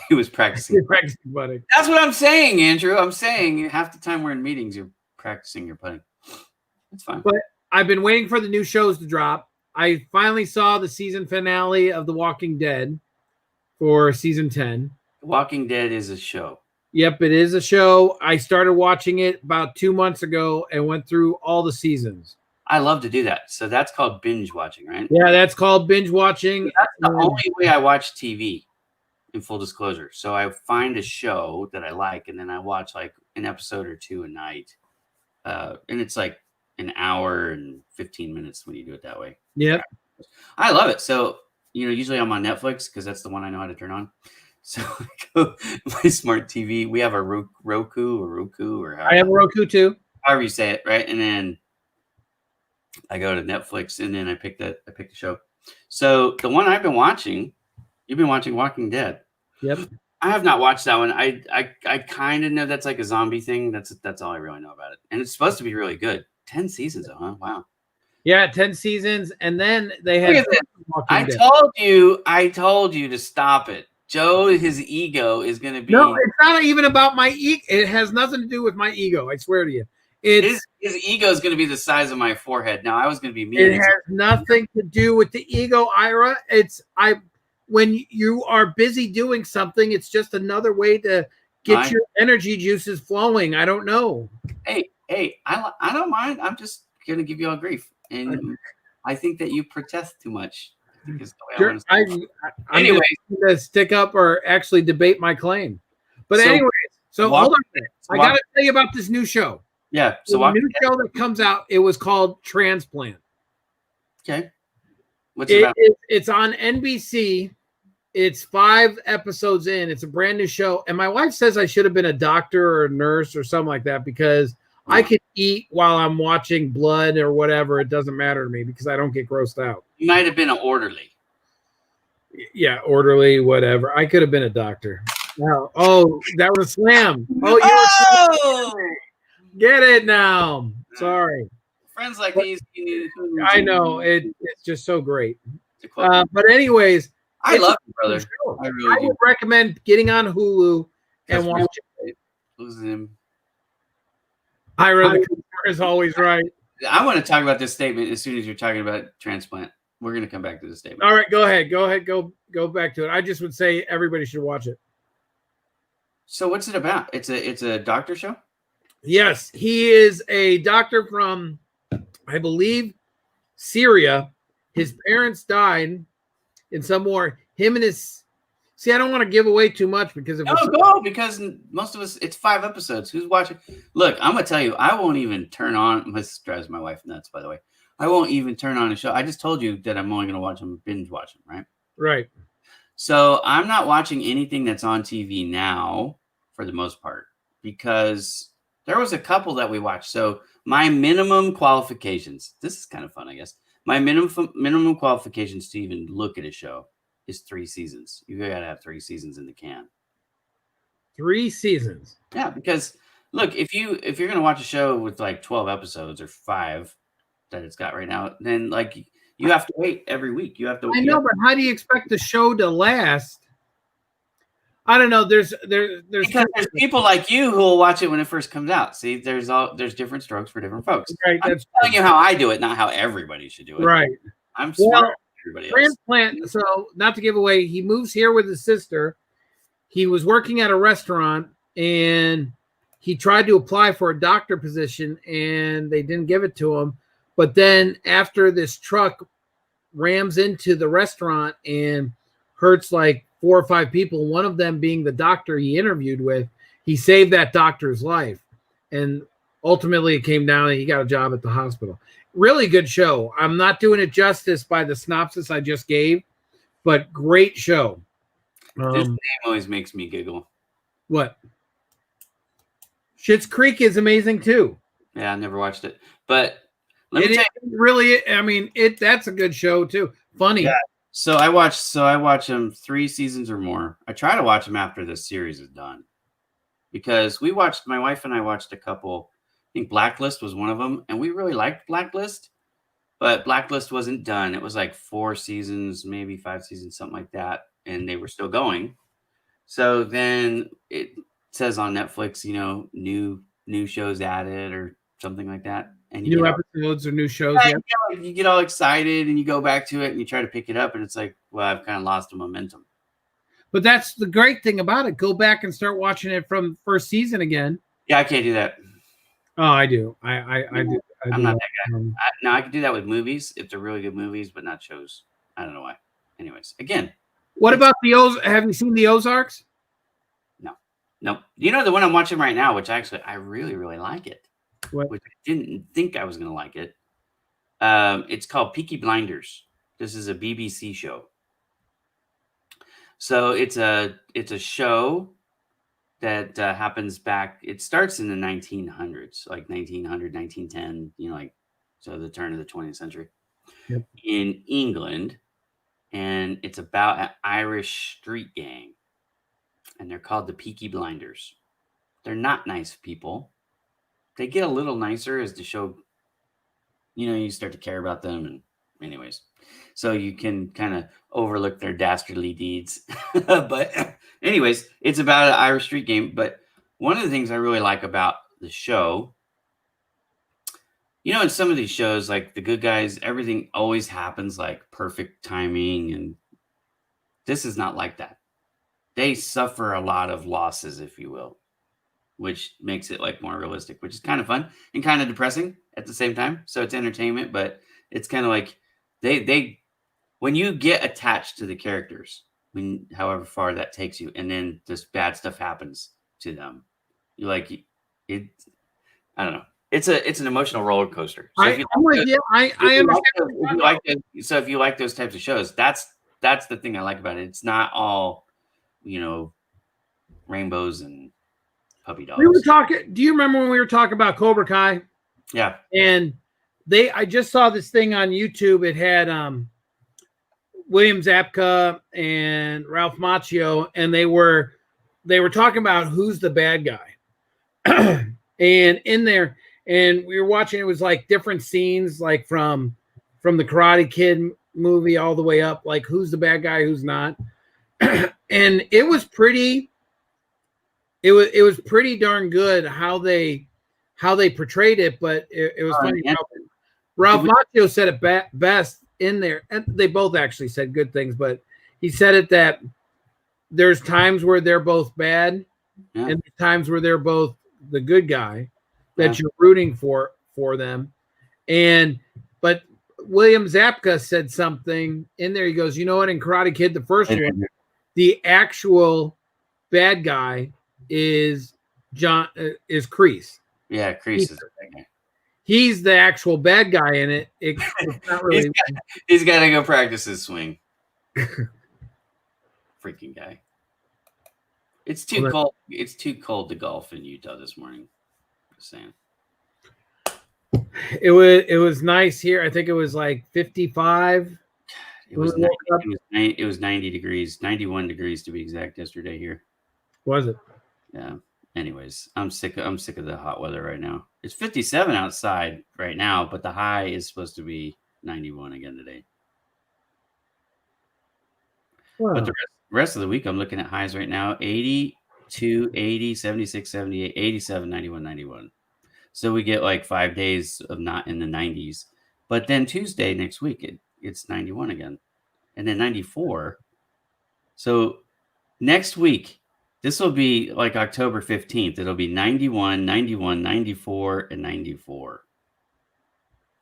He was practicing. Putting. That's what I'm saying, Andrew. I'm saying half the time we're in meetings, you're practicing your putting. That's fine. But I've been waiting for the new shows to drop. I finally saw the season finale of The Walking Dead for season 10. Walking Dead is a show. Yep, it is a show. I started watching it about 2 months ago and went through all the seasons. I love to do that. So that's called binge watching, right? Yeah, that's called binge watching. That's the only way I watch TV, in full disclosure. So I find a show that I like, and then I watch like an episode or two a night. And it's like an hour and 15 minutes when you do it that way. Yeah. I love it. So, usually I'm on Netflix because that's the one I know how to turn on. So I go my smart TV. We have a Roku or I have a Roku too. However you say it, right? And then I go to Netflix and then I pick the show. So the one I've been watching, you've been watching Walking Dead. Yep. I have not watched that one. I kind of know that's like a zombie thing. That's all I really know about it. And it's supposed to be really good. 10 seasons, huh? Wow. Yeah, 10 seasons, and then they had. I told you to stop it. Joe, his ego is going to be. No, it's not even about my ego. It has nothing to do with my ego. I swear to you, It's his ego is going to be the size of my forehead. Now I was going to be mean. it has nothing to do with the ego, Ira. When you are busy doing something, it's just another way to get your energy juices flowing. I don't know. Hey, I don't mind. I'm just going to give you all grief. And I think that you protest too much. I'm anyway, going to stick up or actually debate my claim. But anyways, so hold on a minute. I got to tell you about this new show. Yeah. So the new show that comes out, it was called Transplant. Okay. What's it about? It's on NBC. It's 5 episodes in. It's a brand new show. And my wife says I should have been a doctor or a nurse or something like that because I could eat while I'm watching blood or whatever. It doesn't matter to me because I don't get grossed out. You might have been an orderly. Yeah, orderly, whatever. I could have been a doctor. Wow. Oh, that was a slam. Oh, get it now. Sorry. Friends like these. I know. It's just so great. But anyways, I love you, brother. I would recommend getting on Hulu and watching it. Who's him? Ira the Cooper is always right. I want to talk about this statement as soon as you're talking about transplant. We're going to come back to this statement. All right, go ahead. Go back to it. I just would say everybody should watch it. So what's it about? It's a doctor show? Yes, he is a doctor from, I believe, Syria. His parents died in some war. Him and his... See, I don't want to give away too much because... because most of us... It's 5 episodes. Who's watching? Look, I'm going to tell you, I won't even turn on... This drives my wife nuts, by the way. I won't even turn on a show. I just told you that I'm only going to watch them, binge watch them, right? Right. So I'm not watching anything that's on TV now, for the most part, because there was a couple that we watched. So my minimum qualifications... This is kind of fun, I guess. My minimum qualifications to even look at a show is 3 seasons. You got to have 3 seasons in the can. 3 seasons. Yeah, because look, if you're going to watch a show with like 12 episodes or 5 that it's got right now, then like you have to wait every week. You have to. I know, but how do you expect the show to last? I don't know. There's because there's people like you who will watch it when it first comes out. See, there's different strokes for different folks. Right. I'm telling you how I do it, not how everybody should do it. Right. I'm smarter. Transplant. So, not to give away, he moves here with his sister. He was working at a restaurant and he tried to apply for a doctor position and they didn't give it to him. But then after this truck rams into the restaurant and hurts like 4 or 5 people, one of them being the doctor he interviewed with, he saved that doctor's life. And ultimately it came down and he got a job at the hospital. Really good show. I'm not doing it justice by the synopsis I just gave, but great show. This name always makes me giggle. What? Schitt's Creek is amazing too. Yeah, I never watched it, but that's a good show too. Funny. Yeah. So I watch them 3 seasons or more. I try to watch them after the series is done, because my wife and I watched a couple. I think Blacklist was one of them, and we really liked Blacklist, but Blacklist wasn't done. It was like 4 seasons, maybe 5 seasons, something like that, and they were still going. So then it says on Netflix, new shows added or something like that, and new episodes or new shows. Yeah, you get all excited and you go back to it and you try to pick it up, and it's like, well, I've kind of lost the momentum. But that's the great thing about it. Go back and start watching it from first season again. Yeah, I can't do that. Oh, I do. I do. I'm not that guy. Now I can do that with movies if they're really good movies, but not shows. I don't know why. Anyways, again. What about the Ozarks? Have you seen the Ozarks? No. You know the one I'm watching right now, which actually I really, really like it. What? Which I didn't think I was going to like it. It's called Peaky Blinders. This is a BBC show. So it's a show that happens back. It starts in the 1900s, like 1900, 1910. So the turn of the 20th century. Yep. In England, and it's about an Irish street gang, and they're called the Peaky Blinders. They're not nice people. They get a little nicer as the show, you start to care about them. And anyways, so you can kind of overlook their dastardly deeds. But anyways, it's about an Irish street game. But one of the things I really like about the show You know, in some of these shows, like The Good Guys, everything always happens like perfect timing, and this is not like that. They suffer a lot of losses, if you will, which makes it like more realistic, which is kind of fun and kind of depressing at the same time. So it's entertainment, but it's kind of like they when you get attached to the characters, however far that takes you, and then this bad stuff happens to them, you like it. I don't know. It's an emotional roller coaster. So if you if you like those types of shows, that's the thing I like about it. It's not all, rainbows and puppy dogs. We were talking. Do you remember when we were talking about Cobra Kai? Yeah. And I just saw this thing on YouTube. It had William Zabka and Ralph Macchio, and they were talking about who's the bad guy. And in there, and we were watching, it was like different scenes, like from the Karate Kid movie all the way up, like who's the bad guy, who's not. And it was pretty darn good how they portrayed it, but it was funny. Ralph Macchio said it best in there, and they both actually said good things, but he said it that there's times where they're both bad, and times where they're both the good guy that you're rooting for them. But William Zabka said something in there. He goes, you know what? In Karate Kid, the first one, the actual bad guy is Kreese. Yeah, Kreese is the bad guy. He's the actual bad guy in it. It's not really. He's got to go practice his swing. Freaking guy. It's too cold. It's too cold to golf in Utah this morning. Just saying. It was nice here. I think it was like 55. It was 90 degrees, 91 degrees to be exact yesterday here. Was it? Yeah. Anyways, I'm sick of the hot weather right now. It's 57 outside right now, but the high is supposed to be 91 again today. Wow. But the rest of the week, I'm looking at highs right now: 82, 80, 76, 78, 87, 91, 91. So we get like 5 days of not in the 90s. But then Tuesday next week, it's 91 again. And then 94. So next week, this will be like October 15th. It'll be 91, 91, 94, and 94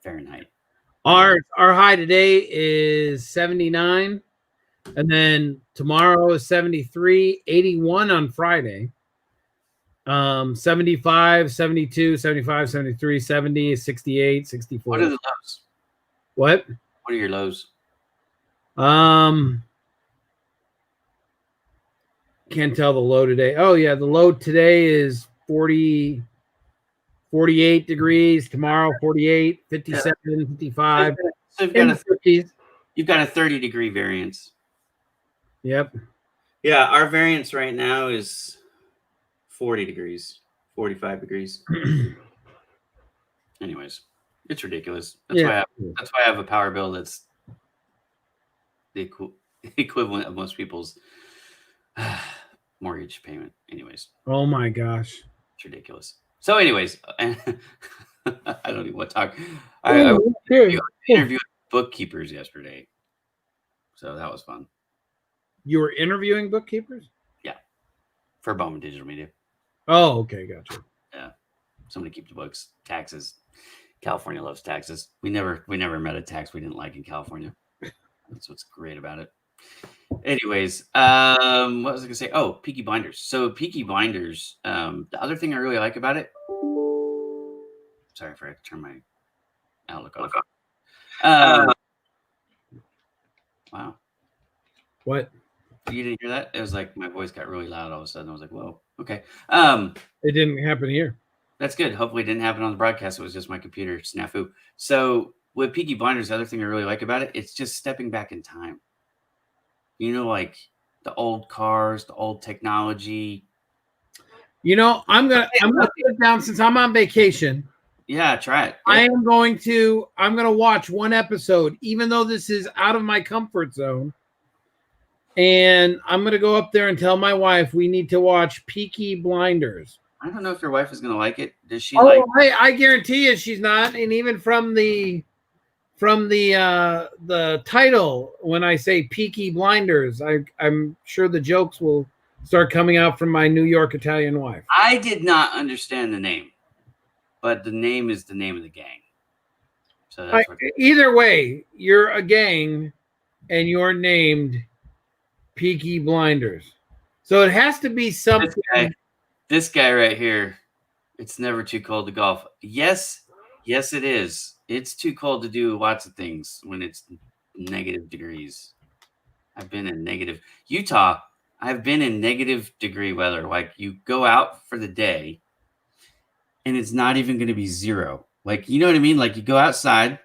Fahrenheit. Our high today is 79. And then tomorrow is 73, 81 on Friday. 75, 72, 75, 73, 70, 68, 64. What are the lows? What? What are your lows? Can't tell the low today. Oh yeah, the low today is 40, 48 degrees. Tomorrow 48, 57, 55. So you've got a 30-degree variance. Yep. Yeah, our variance right now is 40 degrees, 45 degrees. Anyways, it's ridiculous. That's why I have a power bill that's the equivalent of most people's mortgage payment. Anyways. Oh my gosh. It's ridiculous. So anyways, I don't even want to talk. I interviewed bookkeepers yesterday. So that was fun. You were interviewing bookkeepers? Yeah. For Bowman Digital Media. Oh, okay, gotcha. Yeah. Somebody keep the books. Taxes. California loves taxes. We never met a tax we didn't like in California. That's what's great about it. Anyways, what was I gonna say? Oh, Peaky Blinders. So Peaky Blinders, the other thing I really like about it. Sorry, I forgot to turn my Outlook off. Wow. What? You didn't hear that? It was like my voice got really loud all of a sudden. I was like, whoa, okay. It didn't happen here. That's good. Hopefully it didn't happen on the broadcast. It was just my computer snafu. So with Peaky Blinders, the other thing I really like about it, it's just stepping back in time. You know, like the old cars, the old technology. You know, I'm gonna put it down since I'm on vacation. Yeah, try it. I'm gonna watch one episode, even though this is out of my comfort zone. And I'm going to go up there and tell my wife we need to watch Peaky Blinders. I don't know if your wife is gonna like it. Does she Oh, like? I guarantee you she's not. And even from the title, when I say Peaky Blinders, I'm sure the jokes will start coming out from my New York Italian wife. I did not understand the name, but the name is the name of the gang. So that's what. Either way, you're a gang, and you're named Peaky Blinders. So it has to be something. This guy right here. It's never too cold to golf. Yes, it is. It's too cold to do lots of things when it's negative degrees. I've been in negative Utah. I've been in negative degree weather. Like you go out for the day and it's not even going to be zero. Like, you know what I mean? Like you go outside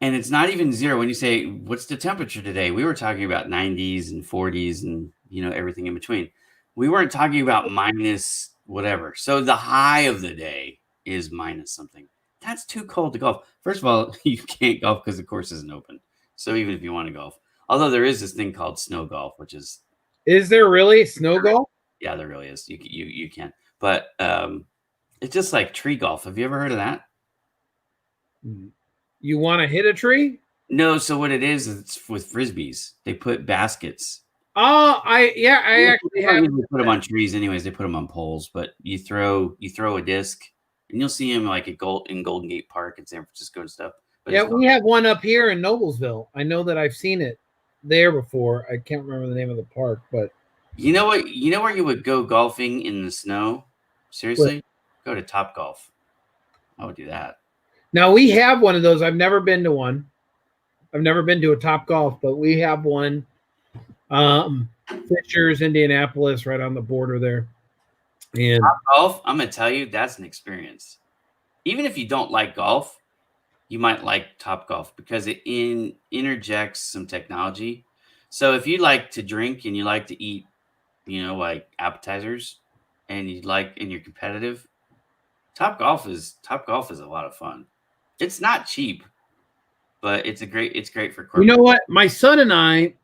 and it's not even zero. When you say, what's the temperature today? We were talking about 90s and 40s and, everything in between. We weren't talking about minus whatever. So the high of the day is minus something. That's too cold to golf. First of all, you can't golf because the course isn't open. So even if you want to golf, although there is this thing called snow golf, which is there really snow golf? Yeah, there really is. You can, but it's just like tree golf. Have you ever heard of that? You want to hit a tree? No. So what it is, it's with frisbees. They put baskets. Oh, I actually have. They put them on trees, anyways. They put them on poles, but you throw a disc, and you'll see them like in Golden Gate Park in San Francisco and stuff. But yeah, we have one up here in Noblesville. I know that I've seen it there before. I can't remember the name of the park, but you know what? You know where you would go golfing in the snow? Seriously, go to Top Golf. I would do that. Now we have one of those. I've never been to one. I've never been to a Top Golf, but we have one. Fishers, Indianapolis, right on the border there. And Top Golf, I'm gonna tell you, that's an experience. Even if you don't like golf, you might like Top Golf because it interjects some technology. So if you like to drink and you like to eat, like appetizers, and you're competitive, Top Golf is a lot of fun. It's not cheap, but it's great for corporate. You know what? My son and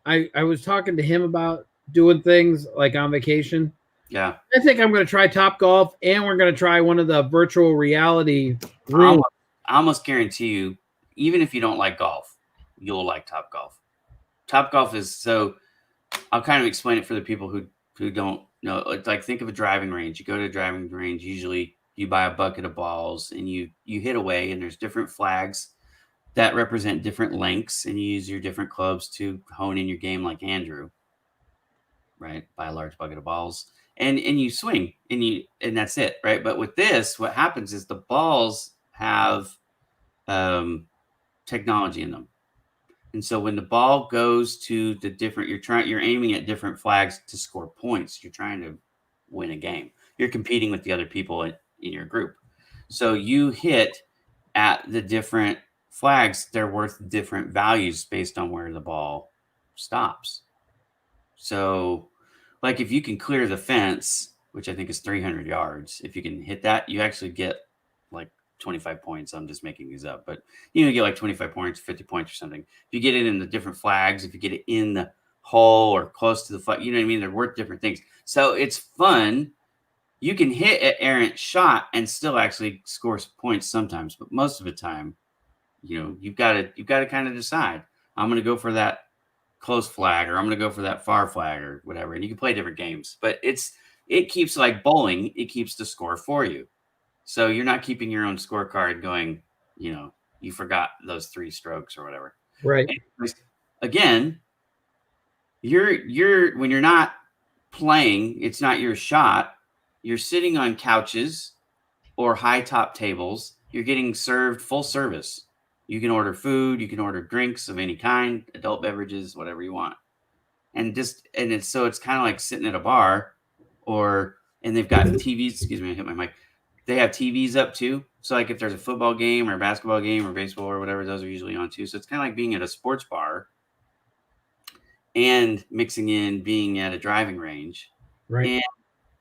I was talking to him about doing things like on vacation. Yeah. I think I'm going to try Top Golf, and we're going to try one of the virtual reality rooms. I almost guarantee you, even if you don't like golf, you'll like Top Golf. Top Golf is so. I'll kind of explain it for the people who don't know. It's like, think of a driving range. You go to a driving range. Usually, you buy a bucket of balls and you hit away, and there's different flags that represent different lengths, and you use your different clubs to hone in your game, like Andrew. Right, buy a large bucket of balls, and you swing, and that's it, right? But with this, what happens is the balls have technology in them, and so when the ball goes to the different, you're aiming at different flags to score points. You're trying to win a game. You're competing with the other people in your group, so you hit at the different flags. They're worth different values based on where the ball stops. So, like if you can clear the fence, which I think is 300 yards, if you can hit that, you actually get like 25 points. I'm just making these up, but you get like 25 points, 50 points or something. If you get it in the different flags, if you get it in the hole or close to the flag, you know what I mean? They're worth different things. So it's fun. You can hit an errant shot and still actually score points sometimes, but most of the time, you've got to kind of decide. I'm going to go for that close flag, or I'm going to go for that far flag, or whatever. And you can play different games, but it keeps, like bowling, it keeps the score for you. So you're not keeping your own scorecard going, you forgot those 3 strokes or whatever. Right. Anyways, again, you're when you're not playing, it's not your shot. You're sitting on couches or high top tables. You're getting served full service. You can order food, you can order drinks of any kind, adult beverages, whatever you want. And it's kind of like sitting at a bar, and they've got TVs. Excuse me, I hit my mic. They have TVs up too. So like if there's a football game or a basketball game or baseball or whatever, those are usually on too. So it's kind of like being at a sports bar and mixing in being at a driving range, right, and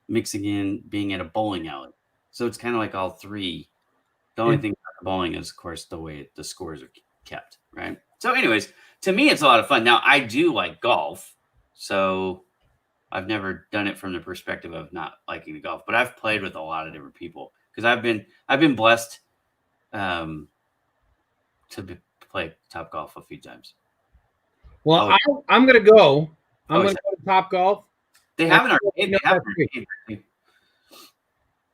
mixing in being at a bowling alley. So it's kind of like all 3. The only thing about bowling is, of course, the way the scores are kept, right? So anyways, to me, it's a lot of fun. Now, I do like golf. So I've never done it from the perspective of not liking the golf, but I've played with a lot of different people because I've been blessed to play Top Golf a few times. Well, I'm going to go. I'm Oh, going to go to Top Golf. They have an arcade.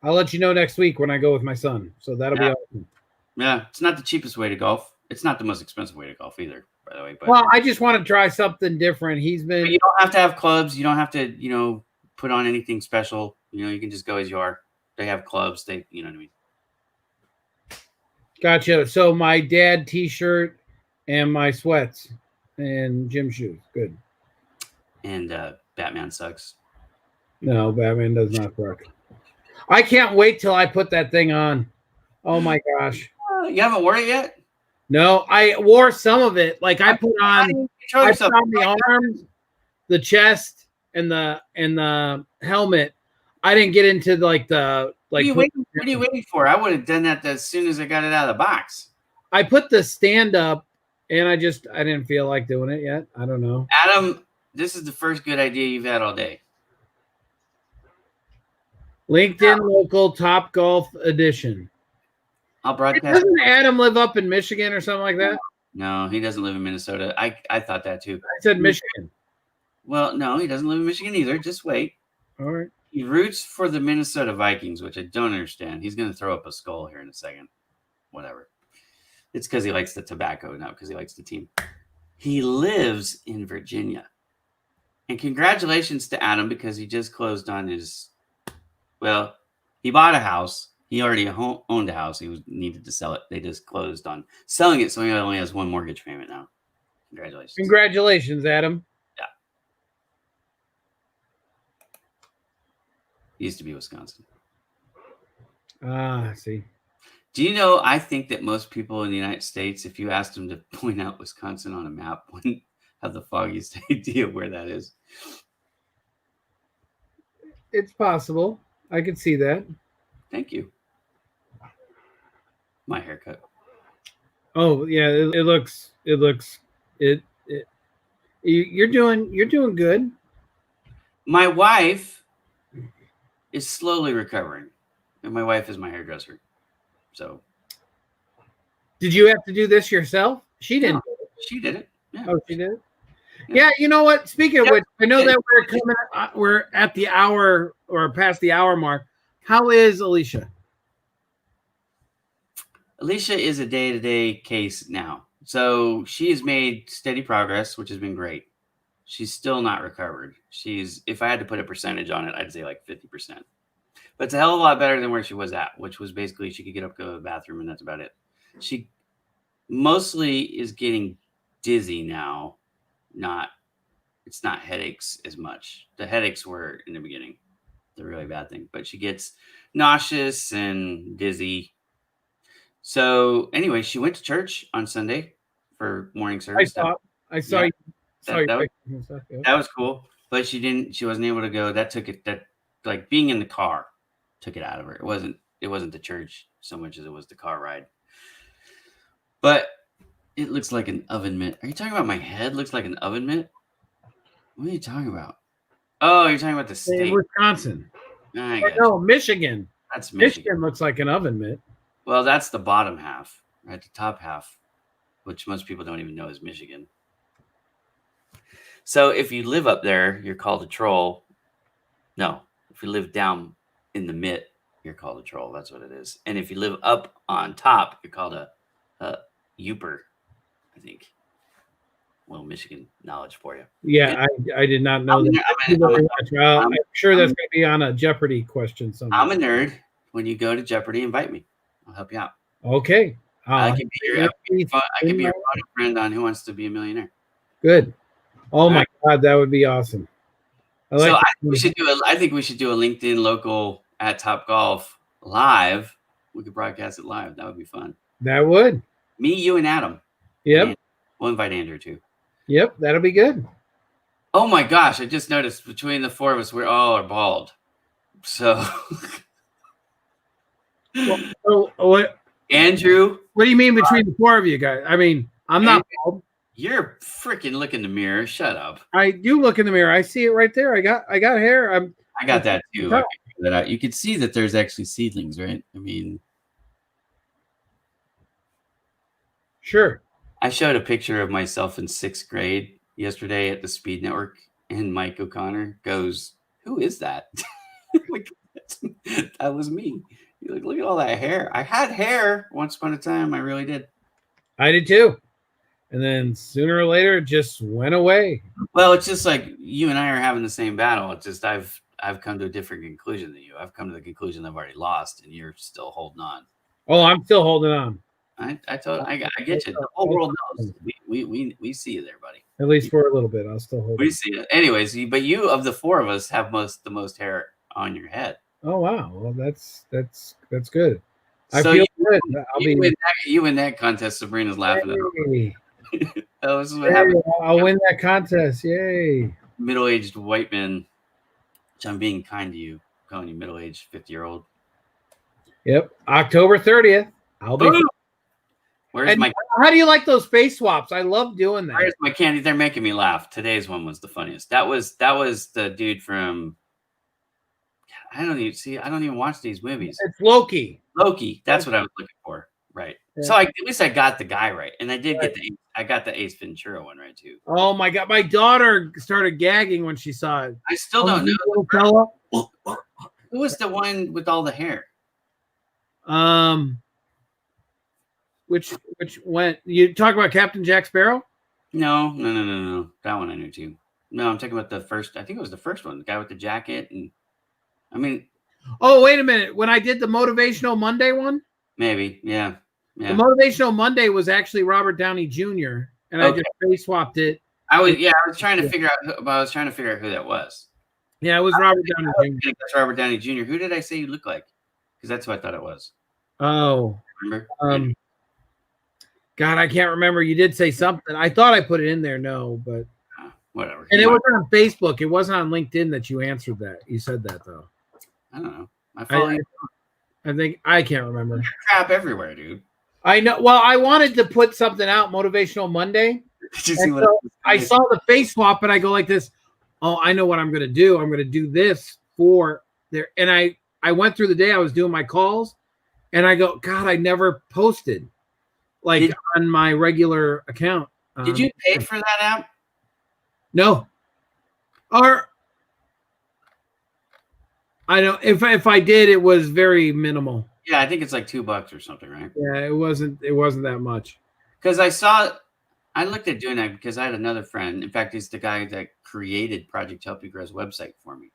I'll let you know next week when I go with my son. So that'll be awesome. Yeah, it's not the cheapest way to golf. It's not the most expensive way to golf either, by the way. But well, I just want to try something different. He's been. But you don't have to have clubs. You don't have to, put on anything special. You can just go as you are. They have clubs. You know what I mean. Gotcha. So my dad T-shirt and my sweats and gym shoes. Good. And Batman sucks. No, Batman does not suck. I can't wait till I put that thing on. Oh my gosh. You haven't worn it yet? No, I wore some of it. Like I put on the arms, the chest, and the helmet. I didn't get into like the like. What are you waiting for? I would have done that as soon as I got it out of the box. I put the stand up, and I didn't feel like doing it yet. I don't know. Adam, this is the first good idea you've had all day. LinkedIn Local Top Golf Edition. I'll broadcast. Doesn't Adam live up in Michigan or something like that? No, he doesn't live in Minnesota. I thought that too. I said Michigan. Well, no, he doesn't live in Michigan either. Just wait. All right. He roots for the Minnesota Vikings, which I don't understand. He's going to throw up a skull here in a second. Whatever. It's because he likes the tobacco, not because he likes the team. He lives in Virginia. And congratulations to Adam because he just closed on his... Well, he bought a house. He already owned a house. He needed to sell it. They just closed on selling it, so he only has one mortgage payment now. Congratulations. Congratulations, Adam. Yeah. He used to be Wisconsin. I see. Do you know, I think that most people in the United States, if you asked them to point out Wisconsin on a map, wouldn't have the foggiest idea where that is. It's possible. I could see that. Thank you. My haircut. Oh yeah, it looks you're doing good. My wife is slowly recovering, and my wife is my hairdresser. So, did you have to do this yourself? She didn't. No, she did it. Yeah. Oh, she did. Yeah, you know what? Speaking of which, I know that we're at the hour or past the hour mark. How is Alicia? Alicia is a day-to-day case now. So she has made steady progress, which has been great. She's still not recovered. If I had to put a percentage on it, I'd say like 50%. But it's a hell of a lot better than where she was at, which was basically she could get up, go to the bathroom, and that's about it. She mostly is getting dizzy now. It's not headaches as much. The headaches were in the beginning the really bad thing, but she gets nauseous and dizzy. So anyway, she went to church on Sunday for morning service. I saw you. That was cool, but she wasn't able to go. That like being in the car took it out of her. It wasn't the church so much as it was the car ride. But it looks like an oven mitt. Are you talking about my head looks like an oven mitt? What are you talking about? Oh, you're talking about the state. In Wisconsin. No, Michigan. That's Michigan. Michigan looks like an oven mitt. Well, that's the bottom half, right? The top half, which most people don't even know is Michigan. So if you live up there, you're called a troll. No, if you live down in the mitt, you're called a troll. That's what it is. And if you live up on top, you're called a youper, I think. Little Michigan knowledge for you. Yeah, I did not know that. I'm sure that's going to be on a Jeopardy question somewhere. I'm a nerd. When you go to Jeopardy, invite me. I'll help you out. Okay. I can be your friend on Who Wants to Be a Millionaire. Good. Oh my God, that would be awesome. I think we should do a LinkedIn local at Top Golf live. We could broadcast it live. That would be fun. That would. Me, you, and Adam. Yep. And we'll invite Andrew too. Yep, that'll be good. Oh my gosh, I just noticed between the four of us, we all are bald. So, what? Andrew? What do you mean between the four of you guys? I mean, I'm not bald. You're freaking look in the mirror. Shut up. I do look in the mirror. I see it right there. I got hair. I got that too. I can figure that out. You can see that there's actually seedlings, right? I mean, sure. I showed a picture of myself in 6th grade yesterday at the Speed Network, and Mike O'Connor goes, "Who is that?" Like, that was me. You're like, look at all that hair. I had hair once upon a time. I really did. I did too. And then sooner or later, it just went away. Well, it's just like you and I are having the same battle. It's just I've come to a different conclusion than you. I've come to the conclusion I've already lost, and you're still holding on. Oh, I'm still holding on. I get you. The whole world knows. We see you there, buddy. At least for a little bit, I'll still hold. We see it. Anyways, but you of the 4 of us have the most hair on your head. Oh wow, well that's good. I feel good. You win that contest. Sabrina's laughing at me. Oh, this is what happens. I'll win that contest. Yay. Middle-aged white men. Which I'm being kind to you, calling you middle-aged 50-year-old. Yep. October 30th. I'll be. How do you like those face swaps? I love doing that. Where's my candy? They're making me laugh. Today's one was the funniest. That was the dude from. I don't even watch these movies. It's Loki. That's what I was looking for. Right. Yeah. So at least I got the guy right, and I did get I got the Ace Ventura one right too. Oh my god, my daughter started gagging when she saw it. I still don't know. Who was the one with all the hair? Which went? You talk about Captain Jack Sparrow? No. That one I knew too. No, I'm talking about the first. I think it was the first one. The guy with the jacket, and I mean. Oh wait a minute! When I did the Motivational Monday one. Maybe, yeah. The Motivational Monday was actually Robert Downey Jr. and I just face swapped it. I was trying to figure out. I was trying to figure out who that was. Yeah, it was Robert Downey Jr. That's Robert Downey Jr. Who did I say you look like? Because that's who I thought it was. Oh, remember? God, I can't remember. You did say something. I thought I put it in there. No, but whatever. And it was on Facebook. It wasn't on LinkedIn that you answered that. You said that though. I don't know. I follow you. I think I can't remember. Crap everywhere, dude. I know. Well, I wanted to put something out Motivational Monday. Did you see what I saw the face swap and I go like this. Oh, I know what I'm going to do. I'm going to do this for there. And I went through the day. I was doing my calls and I go, God, I never posted on my regular account. Did you pay for that app? No. Or I don't. If I did, it was very minimal. Yeah, I think it's like $2 or something, right? Yeah, it wasn't that much. Because I looked at doing that because I had another friend. In fact, he's the guy that created Project Help You Grow's website for me.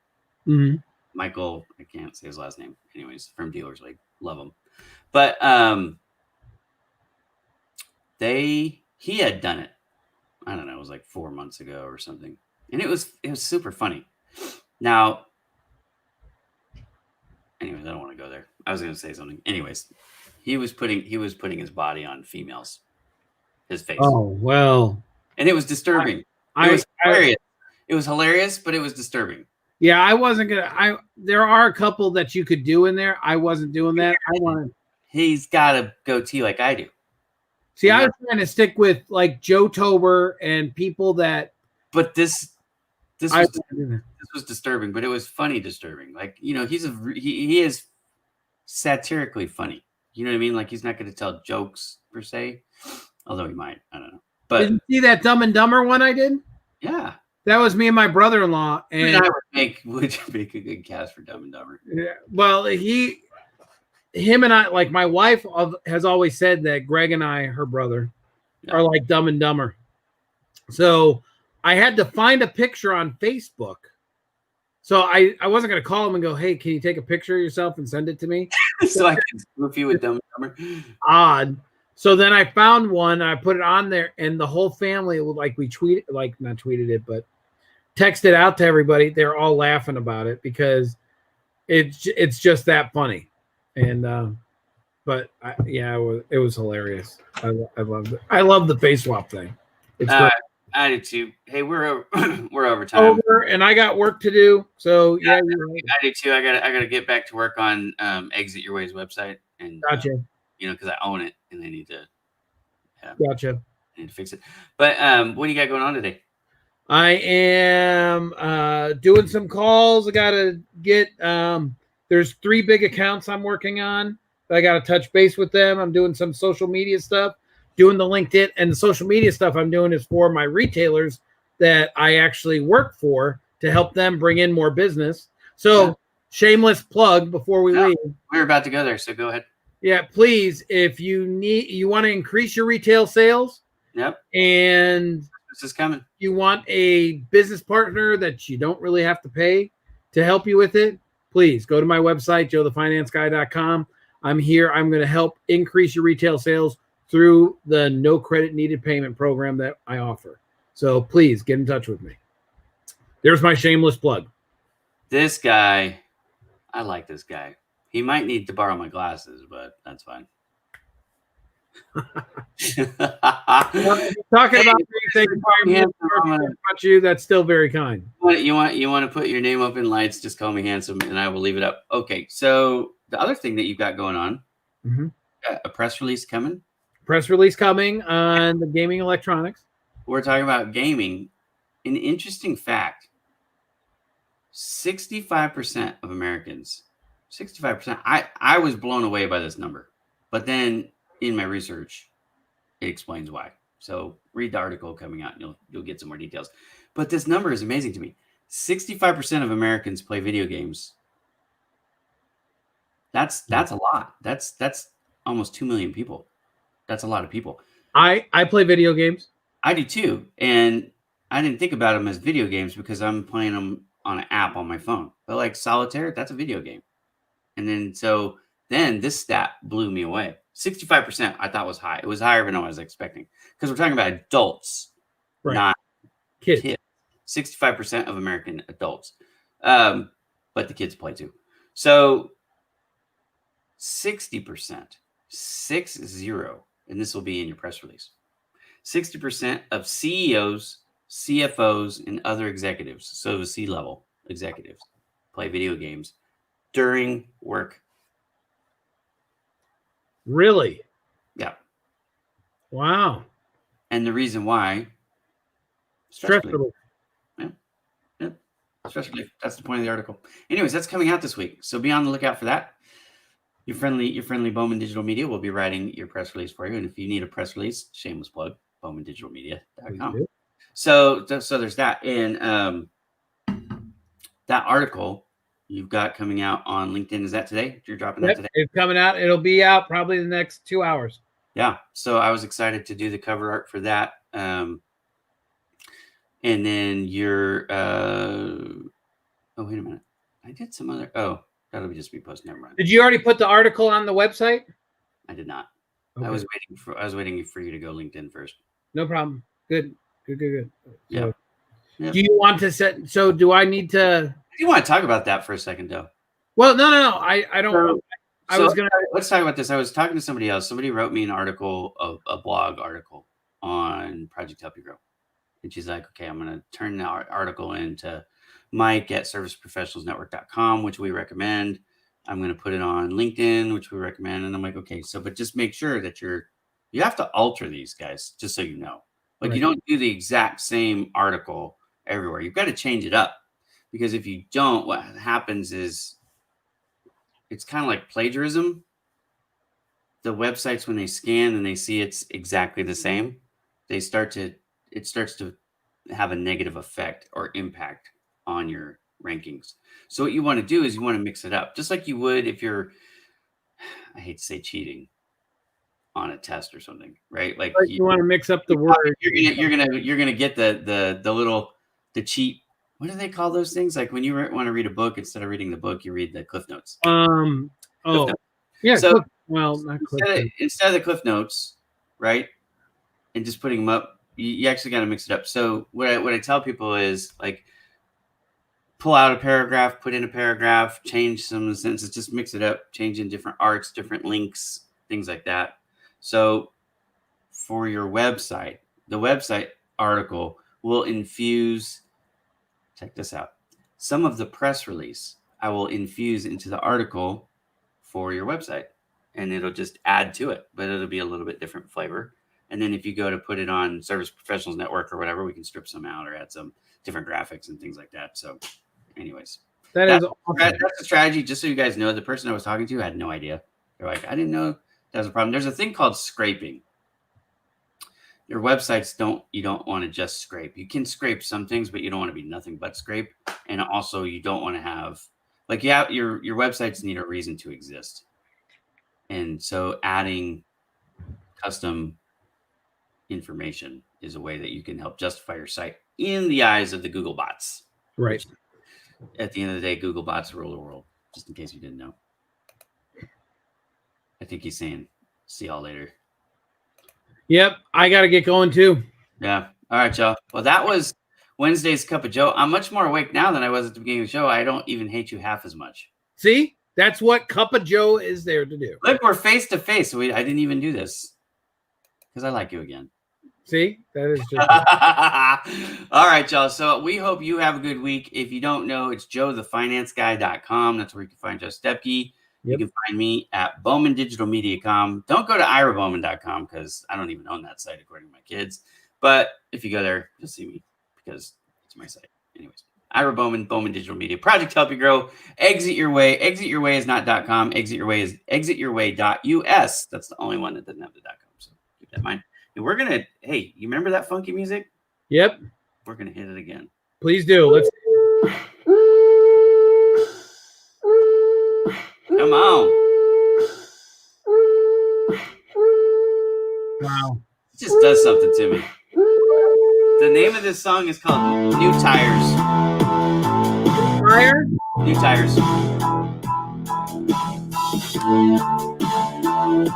Mm-hmm. Michael, I can't say his last name. Anyways, from Dealers League, love him. But he had done it. I don't know. It was like 4 months ago or something, and it was super funny. Now. Anyways, I don't want to go there. I was going to say something. Anyways, he was putting his body on females, his face. Oh well, and it was disturbing. It was hilarious. It was hilarious, but it was disturbing. Yeah, I wasn't gonna. There are a couple that you could do in there. I wasn't doing that. I wanted. He's got a goatee like I do. See, I was trying to stick with like Joe Tober and people that. But this was disturbing, but it was funny disturbing. Like, he is satirically funny. You know what I mean? Like, he's not going to tell jokes per se, although he might. I don't know. But did you see that Dumb and Dumber one I did? Yeah, that was me and my brother-in-law. And I would make a good cast for Dumb and Dumber. Yeah, well, him and I, like my wife has always said that Greg and I, her brother, are like Dumb and Dumber. So I had to find a picture on Facebook. So I wasn't going to call him and go, hey, can you take a picture of yourself and send it to me? So I can spoof you with Dumb and Dumber. Odd. So then I found one, I put it on there, and the whole family, like we tweeted, like not tweeted it, but texted out to everybody. They're all laughing about it because it's just that funny. And it was hilarious. I loved it. I love the face swap thing. It's great. I did too. Hey, we're over time. And I got work to do. So yeah, I did too. I gotta get back to work on Exit Your Way's website, and gotcha. Because I own it and I need to. Yeah. Gotcha. need to fix it. But what do you got going on today? I am doing some calls. I got to get, there's 3 big accounts I'm working on. I got to touch base with them. I'm doing some social media stuff, doing the LinkedIn, and the social media stuff I'm doing is for my retailers that I actually work for to help them bring in more business. So shameless plug before we leave. We're about to go there, so go ahead. Yeah, please, if you want to increase your retail sales, and this is coming. You want a business partner that you don't really have to pay to help you with it, please go to my website, joethefinanceguy.com. I'm here. I'm going to help increase your retail sales through the no credit needed payment program that I offer. So please get in touch with me. There's my shameless plug. This guy, I like this guy. He might need to borrow my glasses, but that's fine. Talking about you, that's still very kind. You want to put your name up in lights, just call me handsome and I will leave it up. Okay, so the other thing that you've got going on, a press release coming on the gaming electronics. We're talking about gaming. An interesting fact, 65% of Americans, 65%, I was blown away by this number, but then in my research it explains why. So read the article coming out and you'll get some more details. But this number is amazing to me. 65% of Americans play video games. That's a lot. That's almost 2 million people. That's a lot of people. I play video games. I do too. And I didn't think about them as video games because I'm playing them on an app on my phone. But like solitaire, that's a video game. And then this stat blew me away. 65% I thought was high. It was higher than I was expecting because we're talking about adults, not kids. 65% of American adults. But the kids play too. So 60%, 60, and this will be in your press release. 60% of CEOs, CFOs, and other executives, so the C-level executives, play video games during work. Really? Yeah. Wow. And the reason why, stress relief. Yeah. Stress relief. That's the point of the article. Anyways, that's coming out this week, so be on the lookout for that. Your friendly Bowman Digital Media will be writing your press release for you, and if you need a press release, shameless plug, bowmandigitalmedia.com. So there's that, and that article you've got coming out on LinkedIn. Is that today? You're dropping that today? It's coming out. It'll be out probably the next 2 hours. Yeah. So I was excited to do the cover art for that. And then you're, oh, wait a minute. I did some other, that'll just be posted. Never mind. Did you already put the article on the website? I did not. Okay. I was waiting for you to go LinkedIn first. No problem. Good. Yeah. So, do you want to set, so do I need to? Do you want to talk about that for a second, though? Well, no. I don't. Let's talk about this. I was talking to somebody else. Somebody wrote me an article, a blog article on Project Help You Grow. And she's like, okay, I'm going to turn the article into Mike at serviceprofessionalsnetwork.com, which we recommend. I'm going to put it on LinkedIn, which we recommend. And I'm like, okay, but just make sure that you have to alter these guys, just so you know. Like, right. You don't do the exact same article everywhere. You've got to change it up. Because if you don't, what happens is it's kind of like plagiarism. The websites, when they scan and they see it's exactly the same, it starts to have a negative effect or impact on your rankings. So what you want to do is you want to mix it up, just like you would if you're, I hate to say cheating on a test or something, right? Like you want to mix up the word. You're gonna get the cheat. What do they call those things? Like when you want to read a book, instead of reading the book, you read the Cliff Notes. Cliff Notes. Yeah. So not Cliff instead of the Cliff Notes, right? And just putting them up, you actually got to mix it up. So what I tell people is like, pull out a paragraph, put in a paragraph, change some of the sentences, just mix it up, change in different arts, different links, things like that. So for your website, the website article will infuse. Check this out. Some of the press release I will infuse into the article for your website, and it'll just add to it, but it'll be a little bit different flavor. And then if you go to put it on Service Professionals Network or whatever, we can strip some out or add some different graphics and things like that. So anyways, That's awesome. That's a strategy. Just so you guys know, the person I was talking to had no idea. They're like, I didn't know that was a problem. There's a thing called scraping. Your websites you don't want to just scrape. You can scrape some things, but you don't want to be nothing but scrape. And also you don't want to have your websites need a reason to exist. And so adding custom information is a way that you can help justify your site in the eyes of the Google bots. Right. At the end of the day, Google bots rule the world, just in case you didn't know. I think he's saying, see y'all later. Yep, I got to get going too. Yeah. All right, y'all. Well, that was Wednesday's Cup of Joe. I'm much more awake now than I was at the beginning of the show. I don't even hate you half as much. See? That's what Cup of Joe is there to do. Look, we're face to face. I didn't even do this because I like you again. See? That is just all right, y'all. So we hope you have a good week. If you don't know, it's joethefinanceguy.com. That's where you can find Joe Stepke. You can find me at Bowman Digital Media.com. Don't go to irabowman.com because I don't even own that site according to my kids. But if you go there, you'll see me because it's my site. Anyways, Ira Bowman, Bowman Digital Media. Project Help You Grow. Exit Your Way. Exit Your Way is not .com. Exit Your Way is exityourway.us. That's the only one that doesn't have the .com. So keep that in mind. And we're going to, hey, you remember that funky music? Yep. We're going to hit it again. Please do. Let's. Come on. Wow. It just does something to me. The name of this song is called New Tires. Fire? New Tires.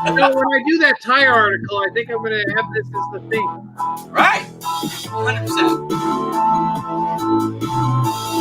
You know, when I do that tire article, I think I'm going to have this as the thing. Right. 100%.